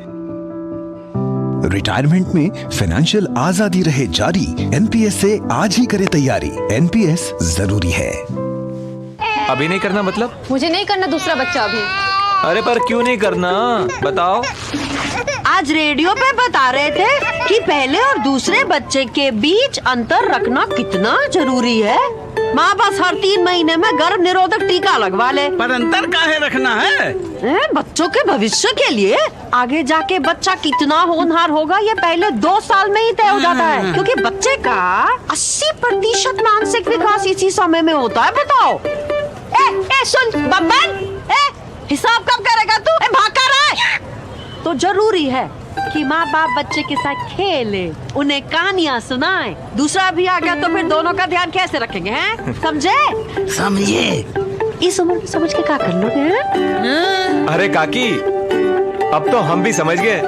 रिटायरमेंट में फाइनेंशियल आजादी रहे जारी, एनपीएस से आज ही करे तैयारी। एनपीएस जरूरी है। अभी नहीं करना मतलब? मुझे नहीं करना दूसरा बच्चा अभी। अरे पर क्यों नहीं करना, बताओ। आज रेडियो पे बता रहे थे कि पहले और दूसरे बच्चे के बीच अंतर रखना कितना जरूरी है। माँ बस हर 3 महीने में गर्भ निरोधक टीका लगवा ले। पर अंतर काहे रखना है? बच्चों के भविष्य के लिए। आगे जाके बच्चा कितना होनहार होगा ये पहले 2 साल में ही तय हो जाता है, क्योंकि बच्चे का 80% मानसिक विकास इसी समय में होता है। बताओ। सुन बब्बन, हिसाब कब करेगा तू? भाग कर रहा है। तो जरूरी है कि माँ बाप बच्चे के साथ खेले, उन्हें कहानियाँ सुनाएं। दूसरा भी आ गया तो फिर दोनों का ध्यान कैसे रखेंगे, हैं? समझे? समझे। इस उम्र में समझ के क्या कर लोगे, हैं? अरे काकी, अब तो हम भी समझ गए।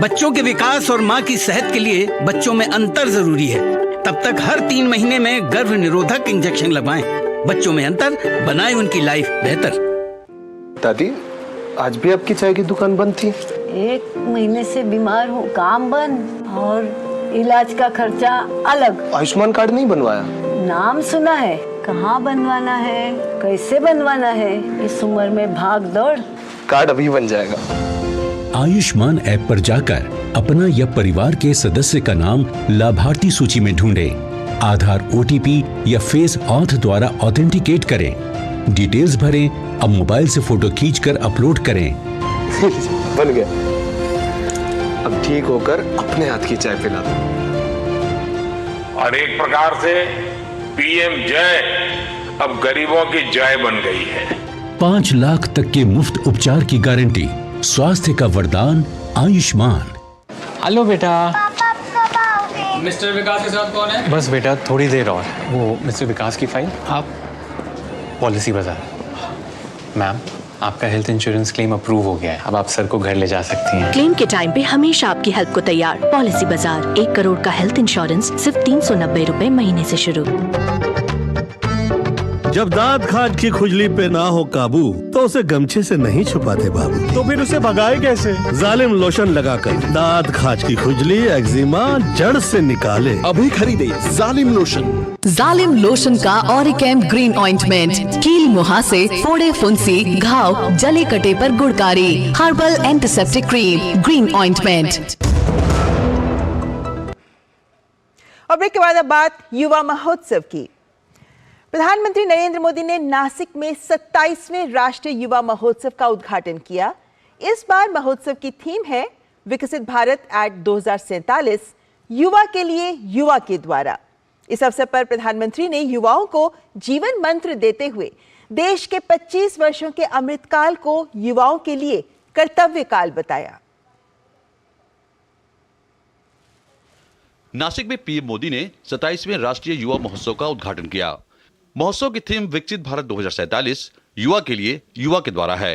बच्चों के विकास और माँ की सेहत के लिए बच्चों में अंतर जरूरी है। तब तक हर 3 महीने में गर्भ निरोधक इंजेक्शन लगवाएं। बच्चों में अंतर बनाए उनकी लाइफ बेहतर। दादी, आज भी आपकी चाय की दुकान बंद थी? 1 महीने से बीमार हूँ, काम बंद और इलाज का खर्चा अलग। आयुष्मान कार्ड नहीं बनवाया? नाम सुना है, कहाँ बनवाना है, कैसे बनवाना है, इस उम्र में भाग दौड़। कार्ड अभी बन जाएगा। आयुष्मान ऐप पर जाकर अपना या परिवार के सदस्य का नाम लाभार्थी सूची में ढूंढें। आधार, ओटीपी या फेस ऑथ द्वारा ऑथेंटिकेट करें। डिटेल्स भरें। अब मोबाइल से फोटो खींचकर अपलोड करें। बन गया। अब ठीक होकर अपने हाथ की चाय पिला दो। और एक प्रकार से पीएम जय अब गरीबों की जय बन गई है। 5 लाख तक के मुफ्त उपचार की गारंटी, स्वास्थ्य का वरदान आयुष्मान। हेलो बेटा। मिस्टर विकास के साथ कौन है? बस बेटा थोड़ी देर और। वो मिस्टर विकास की फाइल। आप पॉलिसी बाजार। मैम आपका हेल्थ इंश्योरेंस क्लेम अप्रूव हो गया है। अब आप सर को घर ले जा सकती हैं। क्लेम के टाइम पे हमेशा आपकी हेल्प को तैयार। पॉलिसी बाजार, 1 करोड़ का हेल्थ इंश्योरेंस सिर्फ 390 रुपए महीने से शुरू। जब दांत खाज की खुजली पे ना हो काबू तो उसे गमछे से नहीं छुपाते बाबू, तो फिर उसे भगाए कैसे? जालिम लोशन लगाकर दांत खाज की खुजली, एक्जिमा जड़ से निकाले। अभी खरीदे जालिम लोशन। जालिम लोशन का ऑरिकेम ग्रीन ऑइंटमेंट, कील मुहासे, फोड़े फुंसी, घाव, जले कटे पर गुड़कारी, herbal antiseptic cream, green ointment. और ब्रेक के बाद अब बात युवा महोत्सव की। प्रधानमंत्री नरेंद्र मोदी ने नासिक में 27वें राष्ट्रीय युवा महोत्सव का उद्घाटन किया। इस बार महोत्सव की थीम है विकसित भारत एट 2047, युवा के लिए युवा के द्वारा। इस अवसर पर प्रधानमंत्री ने युवाओं को जीवन मंत्र देते हुए देश के 25 वर्षों के अमृतकाल को युवाओं के लिए कर्तव्य काल बताया। नासिक में पीएम मोदी ने 27वें राष्ट्रीय युवा महोत्सव का उद्घाटन किया। महोत्सव की थीम विकसित भारत 2047, युवा के लिए युवा के द्वारा है।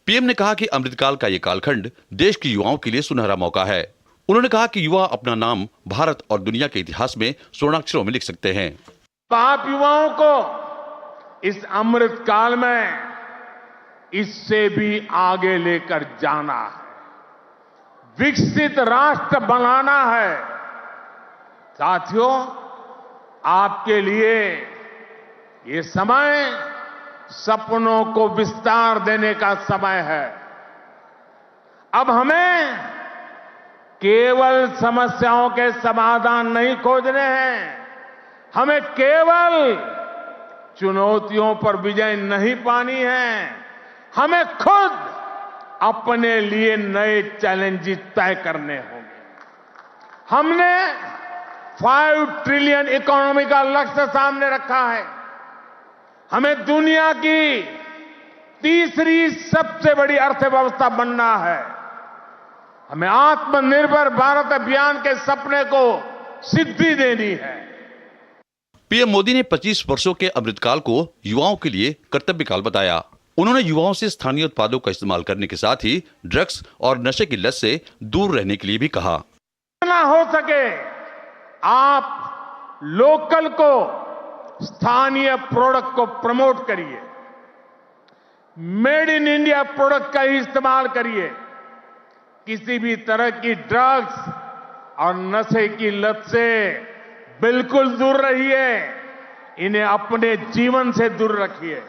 पीएम ने कहा कि अमृतकाल का ये कालखंड देश के युवाओं के लिए सुनहरा मौका है। उन्होंने कहा कि युवा अपना नाम भारत और दुनिया के इतिहास में स्वर्णाक्षरों में लिख सकते हैं। आप युवाओं को इस अमृतकाल में इससे भी आगे लेकर जाना है, विकसित राष्ट्र बनाना है। साथियों, आपके लिए ये समय सपनों को विस्तार देने का समय है। अब हमें केवल समस्याओं के समाधान नहीं खोजने हैं, हमें केवल चुनौतियों पर विजय नहीं पानी है, हमें खुद अपने लिए नए चैलेंजेस तय करने होंगे। हमने 5 ट्रिलियन इकोनॉमी का लक्ष्य सामने रखा है। हमें दुनिया की तीसरी सबसे बड़ी अर्थव्यवस्था बनना है। हमें आत्मनिर्भर भारत अभियान के सपने को सिद्धि देनी है। पीएम मोदी ने 25 वर्षों के अमृतकाल को युवाओं के लिए कर्तव्य काल बताया। उन्होंने युवाओं से स्थानीय उत्पादों का इस्तेमाल करने के साथ ही ड्रग्स और नशे की लत से दूर रहने के लिए भी कहा। जितना हो सके आप लोकल को, स्थानीय प्रोडक्ट को प्रमोट करिए, मेड इन इंडिया प्रोडक्ट का ही इस्तेमाल करिए। किसी भी तरह की ड्रग्स और नशे की लत से बिल्कुल दूर रहिए, इन्हें अपने जीवन से दूर रखिए।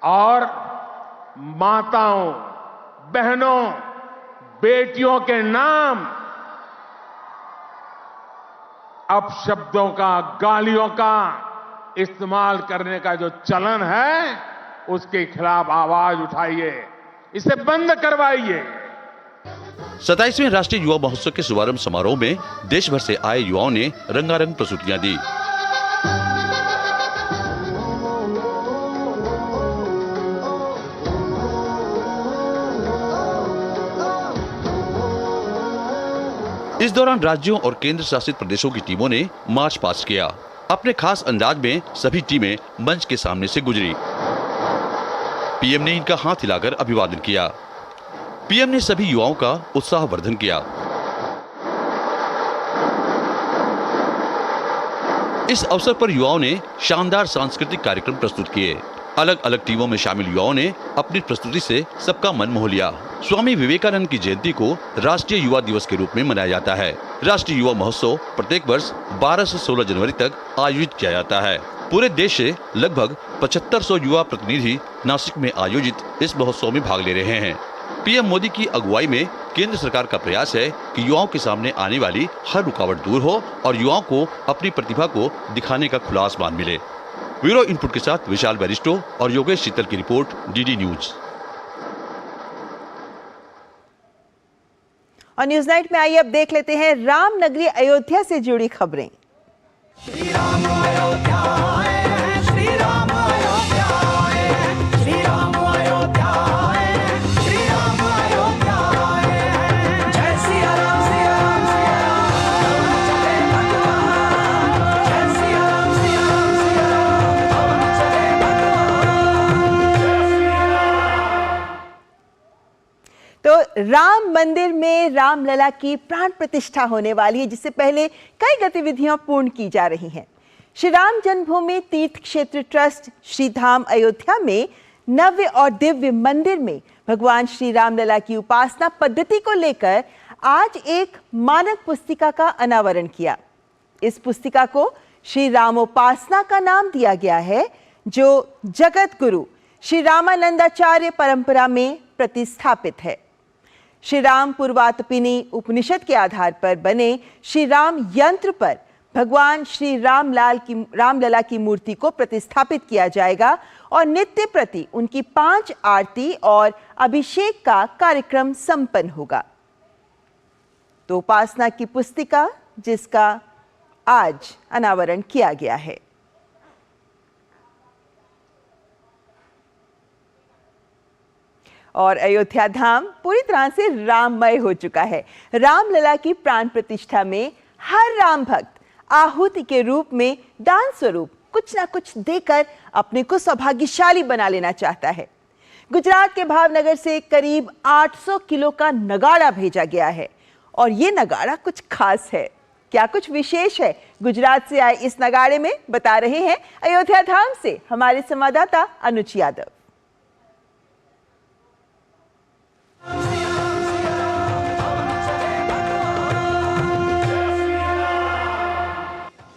और माताओं, बहनों, बेटियों के नाम अपशब्दों का, गालियों का इस्तेमाल करने का जो चलन है, उसके खिलाफ आवाज उठाइए, इसे बंद करवाइए। 27वें राष्ट्रीय युवा महोत्सव के शुभारंभ समारोह में देश भर से आए युवाओं ने रंगारंग प्रस्तुतियां दी। इस दौरान राज्यों और केंद्र शासित प्रदेशों की टीमों ने मार्च पास्ट किया। अपने खास अंदाज में सभी टीमें मंच के सामने से गुजरी। पीएम ने इनका हाथ हिलाकर अभिवादन किया। पीएम ने सभी युवाओं का उत्साहवर्धन किया। इस अवसर पर युवाओं ने शानदार सांस्कृतिक कार्यक्रम प्रस्तुत किए। अलग अलग टीमों में शामिल युवाओं ने अपनी प्रस्तुति से सबका मन मोह लिया। स्वामी विवेकानंद की जयंती को राष्ट्रीय युवा दिवस के रूप में मनाया जाता है। राष्ट्रीय युवा महोत्सव प्रत्येक वर्ष 12 से 16 जनवरी तक आयोजित किया जाता है। पूरे देश से लगभग 7500 युवा प्रतिनिधि नासिक में आयोजित इस महोत्सव में भाग ले रहे हैं। पीएम मोदी की अगुवाई में केंद्र सरकार का प्रयास है कि युवाओं के सामने आने वाली हर रुकावट दूर हो और युवाओं को अपनी प्रतिभा को दिखाने का खुला आसमान मिले। ब्यूरो इनपुट के साथ विशाल बैरिस्टो और योगेश शीतल की रिपोर्ट, डीडी न्यूज। और न्यूज नाइट में आइए अब देख लेते हैं रामनगरी अयोध्या से जुड़ी खबरें। राम मंदिर में रामलला की प्राण प्रतिष्ठा होने वाली है, जिससे पहले कई गतिविधियां पूर्ण की जा रही हैं। श्री राम जन्मभूमि तीर्थ क्षेत्र ट्रस्ट श्री धाम अयोध्या में नव्य और दिव्य मंदिर में भगवान श्री रामलला की उपासना पद्धति को लेकर आज एक मानक पुस्तिका का अनावरण किया। इस पुस्तिका को श्री रामोपासना का नाम दिया गया है, जो जगत गुरु श्री रामानंदाचार्य परंपरा में प्रतिस्थापित है। श्री राम पूर्वातपिनी उपनिषद के आधार पर बने श्री राम यंत्र पर भगवान श्री रामलला की मूर्ति को प्रतिस्थापित किया जाएगा और नित्य प्रति उनकी 5 आरती और अभिषेक का कार्यक्रम संपन्न होगा। तो उपासना की पुस्तिका जिसका आज अनावरण किया गया है। और अयोध्या धाम पूरी तरह से राममय हो चुका है। रामलला की प्राण प्रतिष्ठा में हर राम भक्त आहुति के रूप में दान स्वरूप कुछ ना कुछ देकर अपने को सौभाग्यशाली बना लेना चाहता है। गुजरात के भावनगर से करीब 800 किलो का नगाड़ा भेजा गया है और ये नगाड़ा कुछ खास है। क्या कुछ विशेष है गुजरात से आए इस नगाड़े में, बता रहे हैं अयोध्या धाम से हमारे संवाददाता अनुज यादव।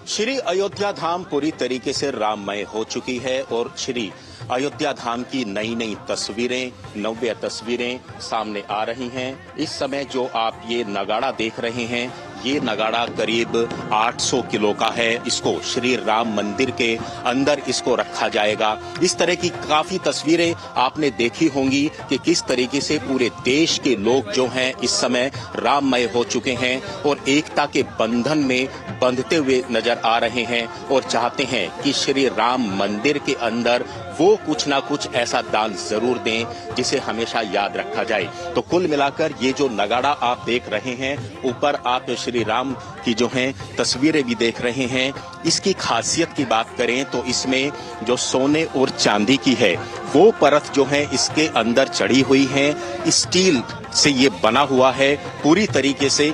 श्री अयोध्या धाम पूरी तरीके से राममय हो चुकी है और श्री अयोध्या धाम की नई नई तस्वीरें, नव्य तस्वीरें सामने आ रही हैं। इस समय जो आप ये नगाड़ा देख रहे हैं, ये नगाड़ा करीब 800 किलो का है। इसको श्री राम मंदिर के अंदर इसको रखा जाएगा। इस तरह की काफी तस्वीरें आपने देखी होंगी कि किस तरीके से पूरे देश के लोग जो हैं इस समय राममय हो चुके हैं और एकता के बंधन में बंधते हुए नजर आ रहे हैं और चाहते हैं कि श्री राम मंदिर के अंदर वो कुछ ना कुछ ऐसा दान जरूर दें जिसे हमेशा याद रखा जाए। तो कुल मिलाकर ये जो नगाड़ा आप देख रहे हैं, ऊपर आप श्री राम की जो हैं तस्वीरें भी देख रहे हैं। इसकी खासियत की बात करें तो इसमें जो सोने और चांदी की है वो परत जो है इसके अंदर चढ़ी हुई है। स्टील से ये बना हुआ है पूरी तरीके से।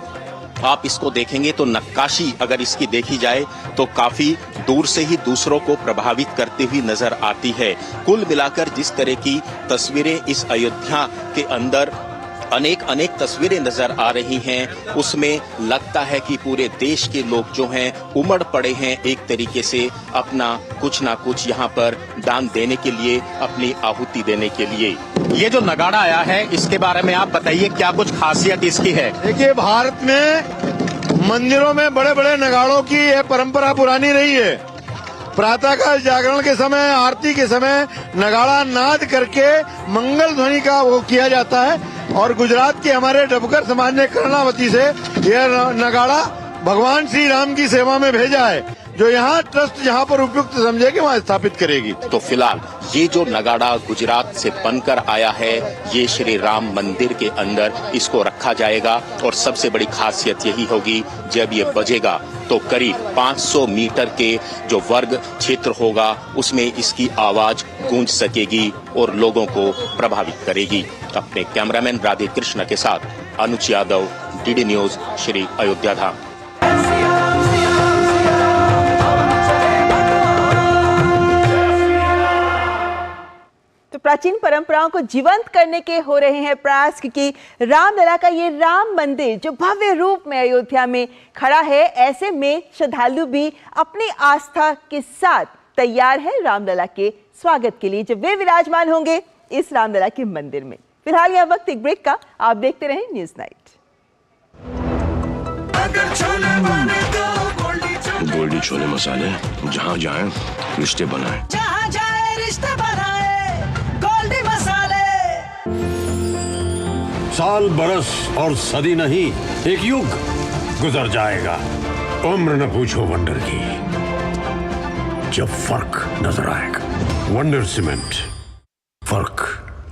आप इसको देखेंगे तो नक्काशी अगर इसकी देखी जाए तो काफी दूर से ही दूसरों को प्रभावित करती हुई नजर आती है। कुल मिलाकर जिस तरह की तस्वीरें इस अयोध्या के अंदर अनेक तस्वीरें नजर आ रही हैं, उसमें लगता है कि पूरे देश के लोग जो हैं उमड़ पड़े हैं एक तरीके से अपना कुछ ना कुछ यहाँ पर दान देने के लिए, अपनी आहुति देने के लिए। ये जो नगाड़ा आया है इसके बारे में आप बताइए, क्या कुछ खासियत इसकी है? देखिए, भारत में मंदिरों में बड़े बड़े नगाड़ों की यह परंपरा पुरानी रही है। प्रातःकाल जागरण के समय, आरती के समय नगाड़ा नाद करके मंगल ध्वनि का वो किया जाता है। और गुजरात के हमारे डबकर समाज ने कर्णावती से यह नगाड़ा भगवान श्री राम की सेवा में भेजा है, जो यहाँ ट्रस्ट जहाँ पर उपयुक्त समझेगी वहाँ स्थापित करेगी। तो फिलहाल ये जो नगाड़ा गुजरात से बनकर आया है, ये श्री राम मंदिर के अंदर इसको रखा जाएगा और सबसे बड़ी खासियत यही होगी, जब ये बजेगा तो करीब 500 मीटर के जो वर्ग क्षेत्र होगा उसमें इसकी आवाज गूंज सकेगी और लोगों को प्रभावित करेगी। अपने कैमरामैन राधे कृष्ण के साथ अनुज यादव, डीडी न्यूज, श्री अयोध्या धाम। तो प्राचीन परंपराओं को जीवंत करने के हो रहे हैं प्रयास, क्योंकि रामलला का ये राम मंदिर जो भव्य रूप में अयोध्या में खड़ा है, ऐसे में श्रद्धालु भी अपनी आस्था के साथ तैयार है रामलला के स्वागत के लिए, जब वे विराजमान होंगे इस रामलला के मंदिर में। फिलहाल यह वक्त एक ब्रेक का, आप देखते रहें न्यूज नाइट। गोल्डी छोले मसाले, जहाँ जाए रिश्ते बनाए, जहाँ जाए रिश्ते बनाए, गोल्डी मसाले। साल बरस और सदी नहीं, एक युग गुजर जाएगा। उम्र न पूछो वंडर की, जब फर्क नजर आएगा। वंडर सीमेंट, फर्क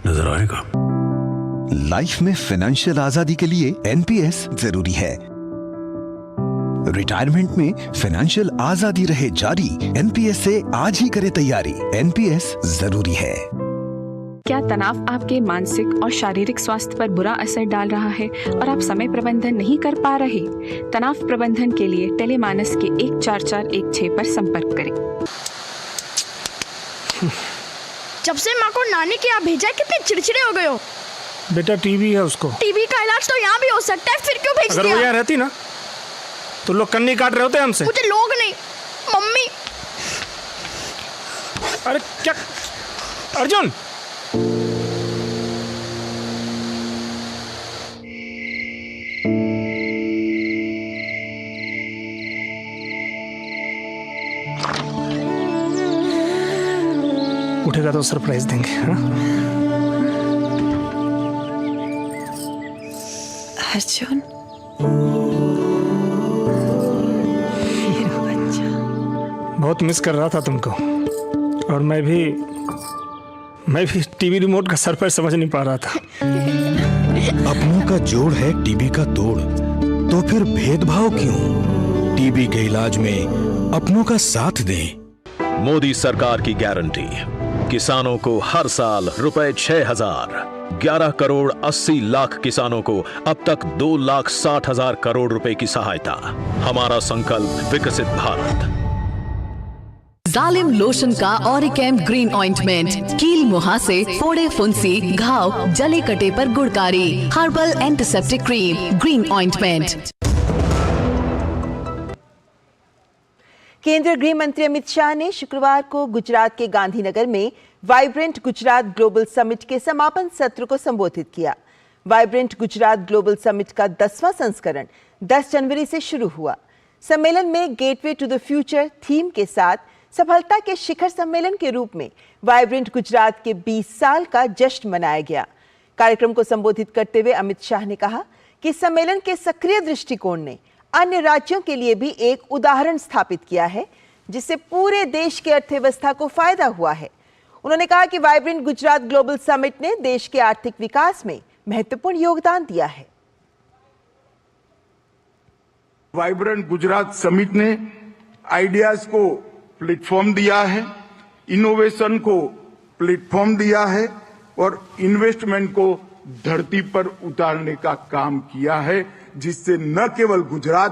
नजर आएगा। लाइफ में फाइनेंशियल आजादी के लिए एनपीएस जरूरी है। रिटायरमेंट में फाइनेंशियल आजादी रहे जारी, एनपीएस से आज ही करे तैयारी। एनपीएस जरूरी है। क्या तनाव आपके मानसिक और शारीरिक स्वास्थ्य पर बुरा असर डाल रहा है और आप समय प्रबंधन नहीं कर पा रहे? तनाव प्रबंधन के लिए टेलीमानस के 14416 पर संपर्क करें। जब से माँ को नानी के यहाँ भेजा कितने चिड़चिड़े हो गए हो। बेटा टीबी है उसको। टीबी का इलाज तो यहाँ भी हो सकता है, फिर क्यों भेज दिया? अगर वो यहाँ रहती ना तो लोग कन्नी काट रहे होते हमसे। मुझे लोग नहीं, मम्मी। अरे क्या अर्जुन, उठेगा तो सरप्राइज देंगे। हाँ? अर्जुन, बहुत मिस कर रहा था तुमको, और मैं भी टीवी रिमोट का सर पर समझ नहीं पा रहा था। अपनों का जोड़ है टीबी का तोड़, तो फिर भेदभाव क्यों? टीबी के इलाज में अपनों का साथ दें। मोदी सरकार की गारंटी, किसानों को हर साल रुपए 6,000, 11 करोड़ 80 लाख किसानों को अब तक 2,60,000 करोड़ रुपए की सहायता। हमारा संकल्प विकसित भारत। जालिम लोशन का ऑरिकैम ग्रीन ऑइंटमेंट, कील मुहासे, फोड़े फुंसी, घाव, जले कटे पर गुड़कारी। Herbal antiseptic cream green ointment. केंद्रीय गृह मंत्री अमित शाह ने शुक्रवार को गुजरात के गांधीनगर में वाइब्रेंट गुजरात ग्लोबल समिट के समापन सत्र को संबोधित किया। वाइब्रेंट गुजरात ग्लोबल समिट का 10वां संस्करण 10 जनवरी से शुरू हुआ। सम्मेलन में gateway to the future theme के साथ सफलता के शिखर सम्मेलन के रूप में वाइब्रेंट गुजरात के 20 साल का जश्न मनाया गया। कार्यक्रम को संबोधित करते हुए अमित शाह ने कहा कि सम्मेलन के सक्रिय दृष्टिकोण ने अन्य राज्यों के लिए भी एक उदाहरण स्थापित किया है, जिससे पूरे देश की अर्थव्यवस्था को फायदा हुआ है। उन्होंने कहा कि वाइब्रेंट गुजरात ग्लोबल समिट ने देश के आर्थिक विकास में महत्वपूर्ण योगदान दिया है। वाइब्रेंट गुजरात समिट ने आइडियाज को प्लेटफॉर्म दिया है, इनोवेशन को प्लेटफॉर्म दिया है और इन्वेस्टमेंट को धरती पर उतारने का काम किया है, जिससे न केवल गुजरात,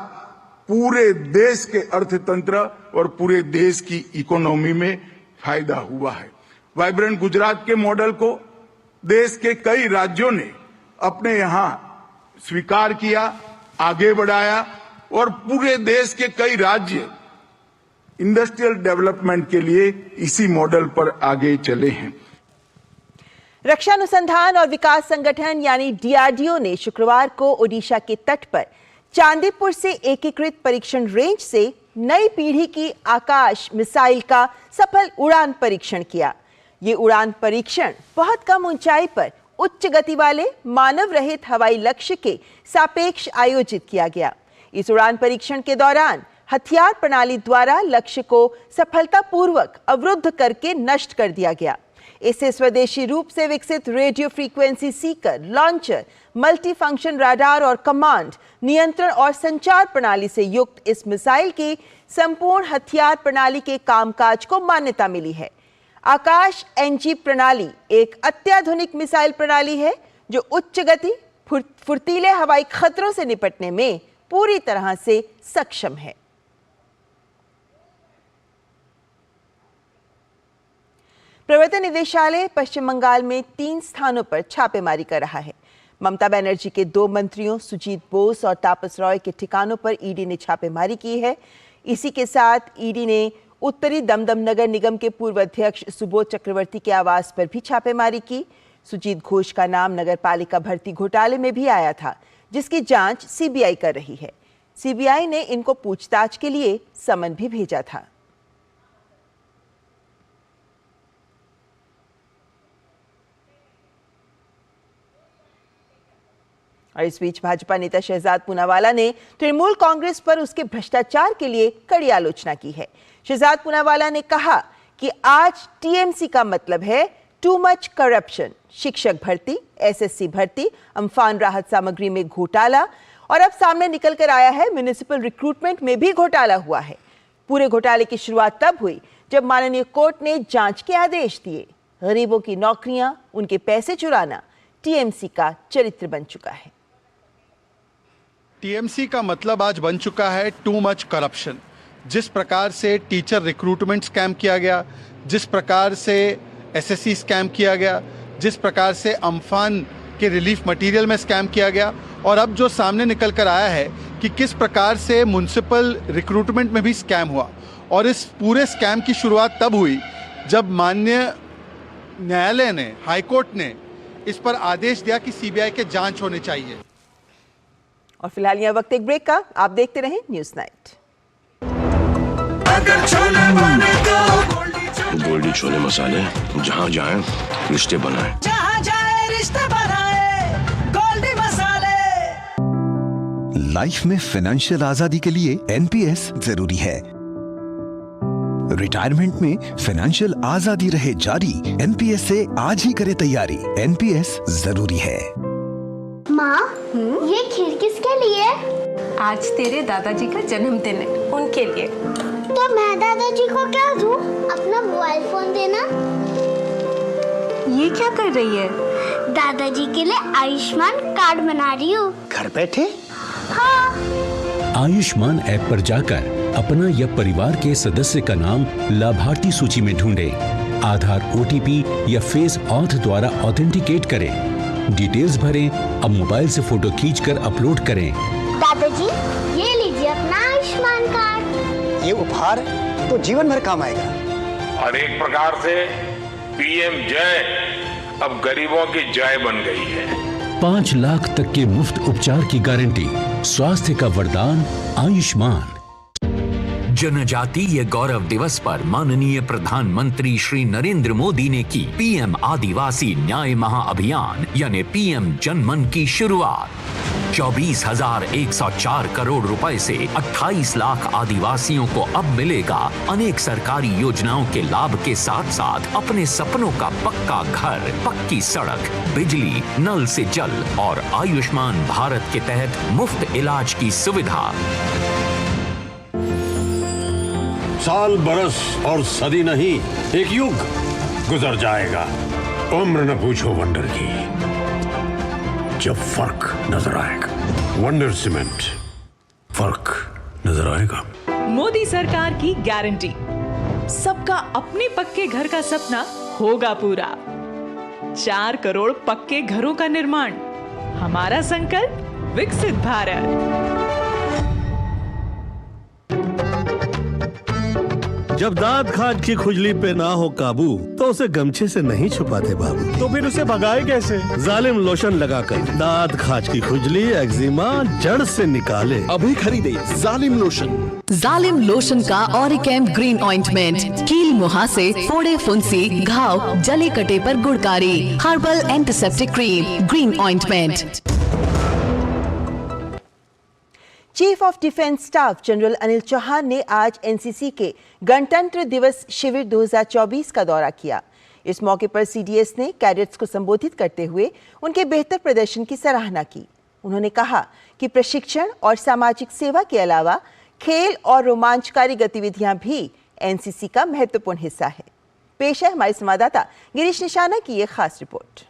पूरे देश के अर्थतंत्र और पूरे देश की इकोनॉमी में फायदा हुआ है। वाइब्रेंट गुजरात के मॉडल को देश के कई राज्यों ने अपने यहां स्वीकार किया, आगे बढ़ाया और पूरे देश के कई राज्य इंडस्ट्रियल डेवलपमेंट के लिए इसी मॉडल पर आगे चले हैं। रक्षा अनुसंधान और विकास संगठन यानी डीआरडीओ ने शुक्रवार को ओडिशा के तट पर चांदीपुर से एकीकृत परीक्षण रेंज से नई पीढ़ी की आकाश मिसाइल का सफल उड़ान परीक्षण किया। ये उड़ान परीक्षण बहुत कम ऊंचाई पर उच्च गति वाले मानव रहित हवाई लक्ष्य के सापेक्ष आयोजित किया गया। इस उड़ान परीक्षण के दौरान हथियार प्रणाली द्वारा लक्ष्य को सफलतापूर्वक अवरुद्ध करके नष्ट कर दिया गया। इससे स्वदेशी रूप से विकसित radio frequency Sikar, launcher, multi function radar और कमांड, नियंत्रण और संचार प्रणाली से युक्त इस मिसाइल की संपूर्ण हथियार प्रणाली के कामकाज को मान्यता मिली है। आकाश एनजी प्रणाली एक अत्याधुनिक मिसाइल प्रणाली है जो उच्च गति, फुर्तीले हवाई खतरों से निपटने में पूरी तरह से सक्षम है। प्रवर्तन निदेशालय पश्चिम बंगाल में 3 स्थानों पर छापेमारी कर रहा है। ममता बनर्जी के 2 मंत्रियों सुजीत बोस और तापस रॉय के ठिकानों पर ईडी ने छापेमारी की है। इसी के साथ ईडी ने उत्तरी दमदम नगर निगम के पूर्व अध्यक्ष सुबोध चक्रवर्ती के आवास पर भी छापेमारी की। सुजीत घोष का नाम नगर पालिका भर्ती घोटाले में भी आया था, जिसकी जांच सीबीआई कर रही है। सीबीआई ने इनको पूछताछ के लिए समन भी भेजा था। और इस बीच भाजपा नेता शहजाद पूनावाला ने तृणमूल कांग्रेस पर उसके भ्रष्टाचार के लिए कड़ी आलोचना की है। शहजाद पूनावाला ने कहा कि आज टीएमसी का मतलब है टू मच करप्शन। शिक्षक भर्ती, एसएससी भर्ती, अम्फान राहत सामग्री में घोटाला और अब सामने निकल कर आया है म्युनिसिपल रिक्रूटमेंट में भी घोटाला हुआ है। पूरे घोटाले की शुरुआत तब हुई जब माननीय कोर्ट ने जांच के आदेश दिए। गरीबों की नौकरियां, उनके पैसे चुराना टीएमसी का चरित्र बन चुका है। टीएमसी का मतलब आज बन चुका है टू मच करप्शन। जिस प्रकार से टीचर रिक्रूटमेंट स्कैम किया गया, जिस प्रकार से एसएससी स्कैम किया गया, जिस प्रकार से अम्फान के रिलीफ मटेरियल में स्कैम किया गया, और अब जो सामने निकल कर आया है कि किस प्रकार से म्युनिसिपल रिक्रूटमेंट में भी स्कैम हुआ। और इस पूरे स्कैम की शुरुआत तब हुई जब माननीय न्यायालय ने, हाईकोर्ट ने इस पर आदेश दिया कि सीबीआई के जांच होने चाहिए। और फिलहाल यह वक्त एक ब्रेक का, आप देखते रहें न्यूज़ नाइट। गोल्डी छोले मसाले, जहाँ जाए रिश्ते बनाए, जहाँ जाए रिश्ते बनाए, गोल्डी मसाले। लाइफ में फाइनेंशियल आजादी के लिए एनपीएस जरूरी है। रिटायरमेंट में फाइनेंशियल आजादी रहे जारी, एनपीएस से आज ही करें तैयारी। एनपीएस जरूरी है। माँ, ये खीर किसके लिए? आज तेरे दादाजी का जन्मदिन है, उनके लिए। तो मैं दादाजी को क्या दूँ? अपना मोबाइल फोन देना। ये क्या कर रही है? दादाजी के लिए आयुष्मान कार्ड बना रही हूँ। घर बैठे? हाँ। आयुष्मान ऐप पर जाकर अपना या परिवार के सदस्य का नाम लाभार्थी सूची में ढूंढें। आधार, ओटीपी या फेस ऑथ द्वारा ऑथेंटिकेट करें। डिटेल्स भरें। अब मोबाइल से फोटो खींचकर अपलोड करें। दादाजी, ये लीजिए अपना आयुष्मान कार्ड। ये उपहार तो जीवन भर काम आएगा। और एक प्रकार से पीएम जय अब गरीबों की जय बन गई है। 5 लाख तक के मुफ्त उपचार की गारंटी। स्वास्थ्य का वरदान आयुष्मान। जनजातीय गौरव दिवस पर माननीय प्रधानमंत्री श्री नरेंद्र मोदी ने की पीएम आदिवासी न्याय महाअभियान यानी पीएम जनमन की शुरुआत। 24,104 करोड़ रुपए से 28 लाख आदिवासियों को अब मिलेगा अनेक सरकारी योजनाओं के लाभ के साथ साथ अपने सपनों का पक्का घर, पक्की सड़क, बिजली, नल से जल और आयुष्मान भारत के तहत मुफ्त इलाज की सुविधा। साल, बरस और सदी नहीं, एक युग गुजर जाएगा। उम्र न पूछो वंडर की, जब फर्क नजर आएगा। वंडर सीमेंट, फर्क नजर आएगा। मोदी सरकार की गारंटी, सबका अपने पक्के घर का सपना होगा पूरा। 4 करोड़ पक्के घरों का निर्माण, हमारा संकल्प विकसित भारत। जब दांत खाज की खुजली पे ना हो काबू तो उसे गमछे से नहीं छुपाते बाबू, तो फिर उसे भगाए कैसे? जालिम लोशन लगाकर दांत खाज की खुजली, एक्जिमा जड़ से निकाले। अभी खरीदे जालिम लोशन। जालिम लोशन का ऑरिकैम ग्रीन ऑइंटमेंट, कील मुहासे, फोड़े फुंसी, घाव, जले कटे पर गुड़कारी, herbal antiseptic cream, green ointment. Chief of defence staff general Anil Chauhan ने आज एनसीसी के गणतंत्र दिवस शिविर 2024 का दौरा किया। इस मौके पर सीडीएस ने कैडेट्स को संबोधित करते हुए उनके बेहतर प्रदर्शन की सराहना की। उन्होंने कहा कि प्रशिक्षण और सामाजिक सेवा के अलावा खेल और रोमांचकारी गतिविधियां भी एनसीसी का महत्वपूर्ण हिस्सा है। पेश है हमारे संवाददाता गिरीश निशाना की ये खास report.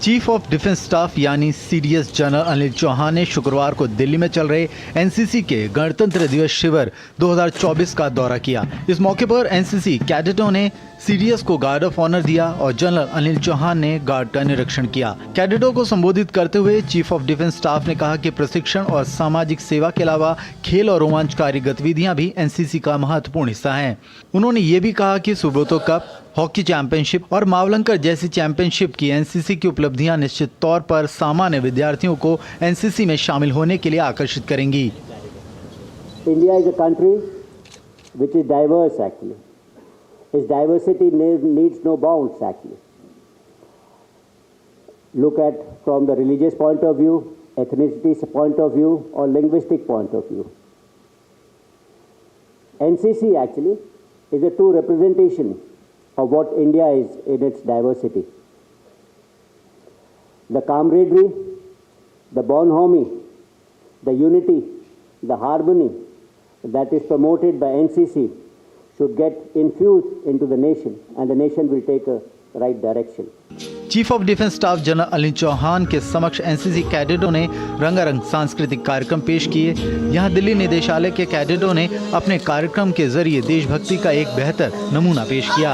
Chief of defence staff यानी सीडीएस जनरल अनिल चौहान ने शुक्रवार को दिल्ली में चल रहे एनसीसी के गणतंत्र दिवस शिविर 2024 का दौरा किया। इस मौके पर एनसीसी कैडेटों ने सीडीएस को गार्ड ऑफ ऑनर दिया और जनरल अनिल चौहान ने गार्ड का निरीक्षण किया। कैडेटों को संबोधित करते हुए चीफ ऑफ डिफेंस स्टाफ ने कहा कि प्रशिक्षण और सामाजिक सेवा के अलावा खेल और रोमांचकारी गतिविधियां भी एनसीसी का महत्वपूर्ण हिस्सा हैं। उन्होंने ये भी कहा कि सुब्रतो कप, हॉकी चैंपियनशिप और मावलंकर जैसी चैंपियनशिप की एनसीसी की उपलब्धियां निश्चित तौर पर सामान्य विद्यार्थियों को एनसीसी में शामिल होने के लिए आकर्षित करेंगी। India is a country which is diverse actually. Its diversity needs no bounds actually. Look at from the religious point of view, ethnicity point of view or linguistic point of view. NCC actually is a true representation of what India is in its diversity. The camaraderie, the bonhomie, the unity, the harmony that is promoted by NCC should get infused into the nation, and the nation will take a right direction. Chief of defence staff general Anil Chauhan के समक्ष NCC कैडेटों ने रंगारंग सांस्कृतिक कार्यक्रम पेश किए। यहां दिल्ली निदेशालय के कैडेटों ने अपने कार्यक्रम के जरिए देशभक्ति का एक बेहतर नमूना पेश किया।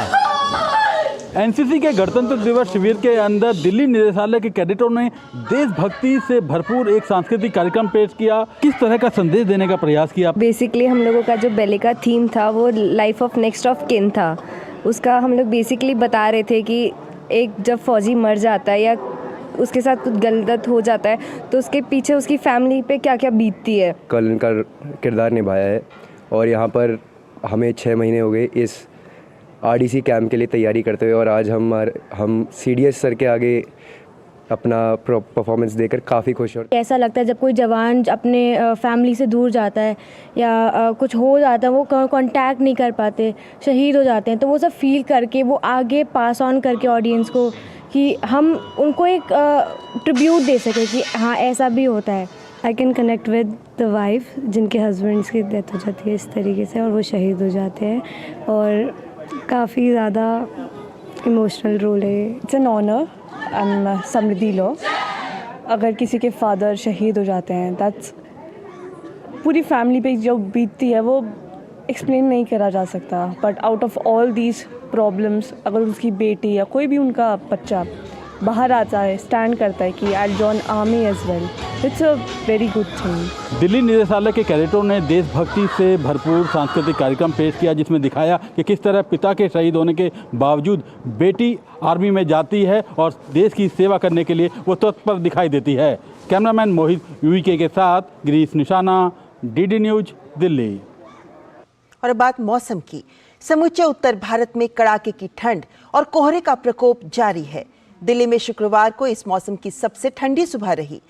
एनसीसी के गणतंत्र दिवस शिविर के अंदर दिल्ली निदेशालय के कैडेटों ने देशभक्ति से भरपूर एक सांस्कृतिक कार्यक्रम पेश किया। किस तरह का संदेश देने का प्रयास किया? बेसिकली हम लोगों का जो बैले का थीम था वो life of next of kin था। उसका हम लोग बेसिकली बता रहे थे कि एक जब फौजी मर जाता है या उसके साथ कुछ गलत हो जाता है तो उसके पीछे उसकी फैमिली पे क्या क्या बीतती है। कल इनका किरदार निभाया है और यहाँ पर हमें 6 महीने हो गए इस आरडीसी कैंप के लिए तैयारी करते हुए, और आज हम सीडीएस सर के आगे अपना परफॉर्मेंस देकर काफ़ी खुश हैं। ऐसा लगता है जब कोई जवान अपने फैमिली से दूर जाता है या कुछ हो जाता है, वो कांटेक्ट नहीं कर पाते, शहीद हो जाते हैं, तो वो सब फील करके वो आगे पास ऑन करके ऑडियंस को कि हम उनको एक ट्रिब्यूट दे सके कि हाँ ऐसा भी होता है। I can connect with the wife जिनके हस्बैंड्स की डेथ हो जाती है इस तरीके से और वो शहीद हो जाते हैं, और काफ़ी ज़्यादा इमोशनल रोल है। It's an honour. I am Samriddhi Law. अगर किसी के फादर शहीद हो जाते हैं, दैट्स पूरी फैमिली पे जो बीतती है वो एक्सप्लेन नहीं करा जा सकता। But out of all these problems अगर उसकी बेटी या कोई भी उनका बच्चा बाहर आता है, स्टैंड करता है कि I join army as well, it's a very good thing. Delhi निदेशालय के कैडेटों ने देशभक्ति से भरपूर सांस्कृतिक कार्यक्रम पेश किया जिसमें दिखाया कि किस तरह पिता के शहीद होने के बावजूद बेटी आर्मी में जाती है और देश की सेवा करने के लिए वो तत्पर दिखाई देती है। कैमरामैन मोहित यूके के साथ गिरीश निशाना, डीडी न्यूज, दिल्ली। और अब बात मौसम की। समूचे उत्तर भारत में कड़ाके की ठंड और कोहरे का प्रकोप जारी है। दिल्ली में शुक्रवार को इस मौसम की सबसे ठंडी सुबह रही।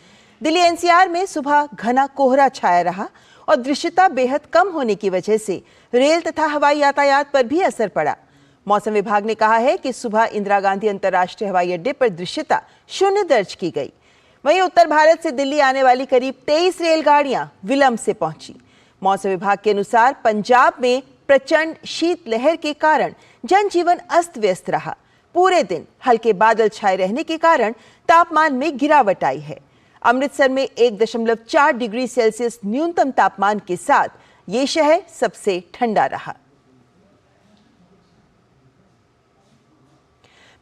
दिल्ली एनसीआर में सुबह घना कोहरा छाया रहा और दृश्यता बेहद कम होने की वजह से रेल तथा हवाई यातायात पर भी असर पड़ा। मौसम विभाग ने कहा है कि सुबह इंदिरा गांधी अंतर्राष्ट्रीय हवाई अड्डे पर दृश्यता 0 दर्ज की गई। वहीं उत्तर भारत से दिल्ली आने वाली करीब 23 रेलगाड़ियां विलंब से पहुंची। मौसम विभाग के अनुसार पंजाब में प्रचंड शीतलहर के कारण जनजीवन अस्त व्यस्त रहा। पूरे दिन हल्के बादल छाए रहने के कारण तापमान में गिरावट आई है। अमृतसर में 1.4 डिग्री सेल्सियस न्यूनतम तापमान के साथ ये शहर सबसे ठंडा रहा।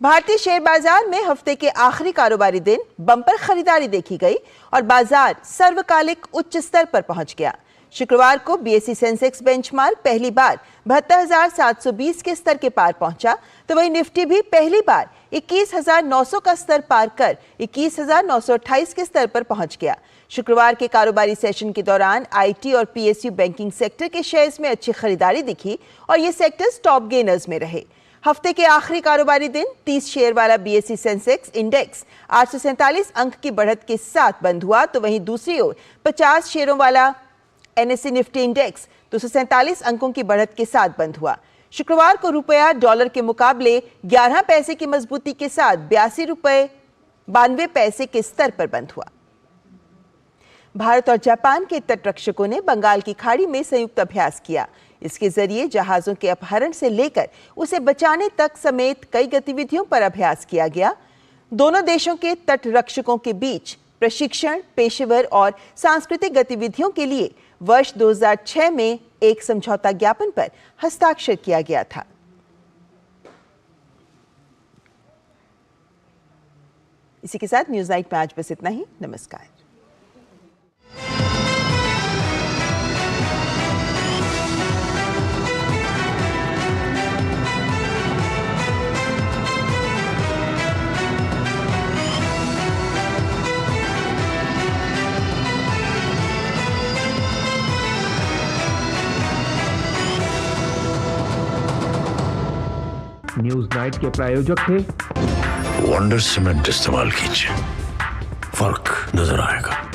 भारतीय शेयर बाजार में हफ्ते के आखिरी कारोबारी दिन बम्पर खरीदारी देखी गई और बाजार सर्वकालिक उच्च स्तर पर पहुंच गया। शुक्रवार को बीएसई सेंसेक्स बेंचमार्क पहली बार 72,720 के स्तर के पार पहुंचा, तो वहीं निफ्टी भी पहली बार 21,900 का स्तर पार कर 21,928 के स्तर पर पहुंच गया। शुक्रवार के कारोबारी सेशन के दौरान आईटी और पीएसयू बैंकिंग सेक्टर के शेयर्स में अच्छी खरीदारी दिखी और ये सेक्टर्स टॉप गेनर्स में रहे। हफ्ते के आखिरी कारोबारी दिन 30 शेयर वाला बीएसई सेंसेक्स इंडेक्स 847 अंक की बढ़त के साथ बंद हुआ, तो वहीं दूसरी ओर 50 शेयरों वाला एनएसई निफ्टी इंडेक्स 247 अंकों की बढ़त के साथ बंद हुआ। शुक्रवार को रुपया डॉलर के मुकाबले 11 पैसे की मजबूती के साथ 82 रुपए 92 पैसे के स्तर पर बंद हुआ। भारत और जापान के तटरक्षकों ने बंगाल की खाड़ी में संयुक्त अभ्यास किया। इसके जरिए जहाजों के अपहरण से लेकर उसे बचाने तक समेत कई गतिविधियों पर अभ्यास किया गया। दोनों देशों के तटरक्षकों के बीच प्रशिक्षण, पेशेवर और सांस्कृतिक गतिविधियों के लिए वर्ष 2006 में एक समझौता ज्ञापन पर हस्ताक्षर किया गया था। इसी के साथ न्यूज नाइट में आज बस इतना ही। नमस्कार। न्यूज नाइट के प्रायोजक थे वंडर सीमेंट इस्तेमाल कीजिए, फर्क नजर आएगा।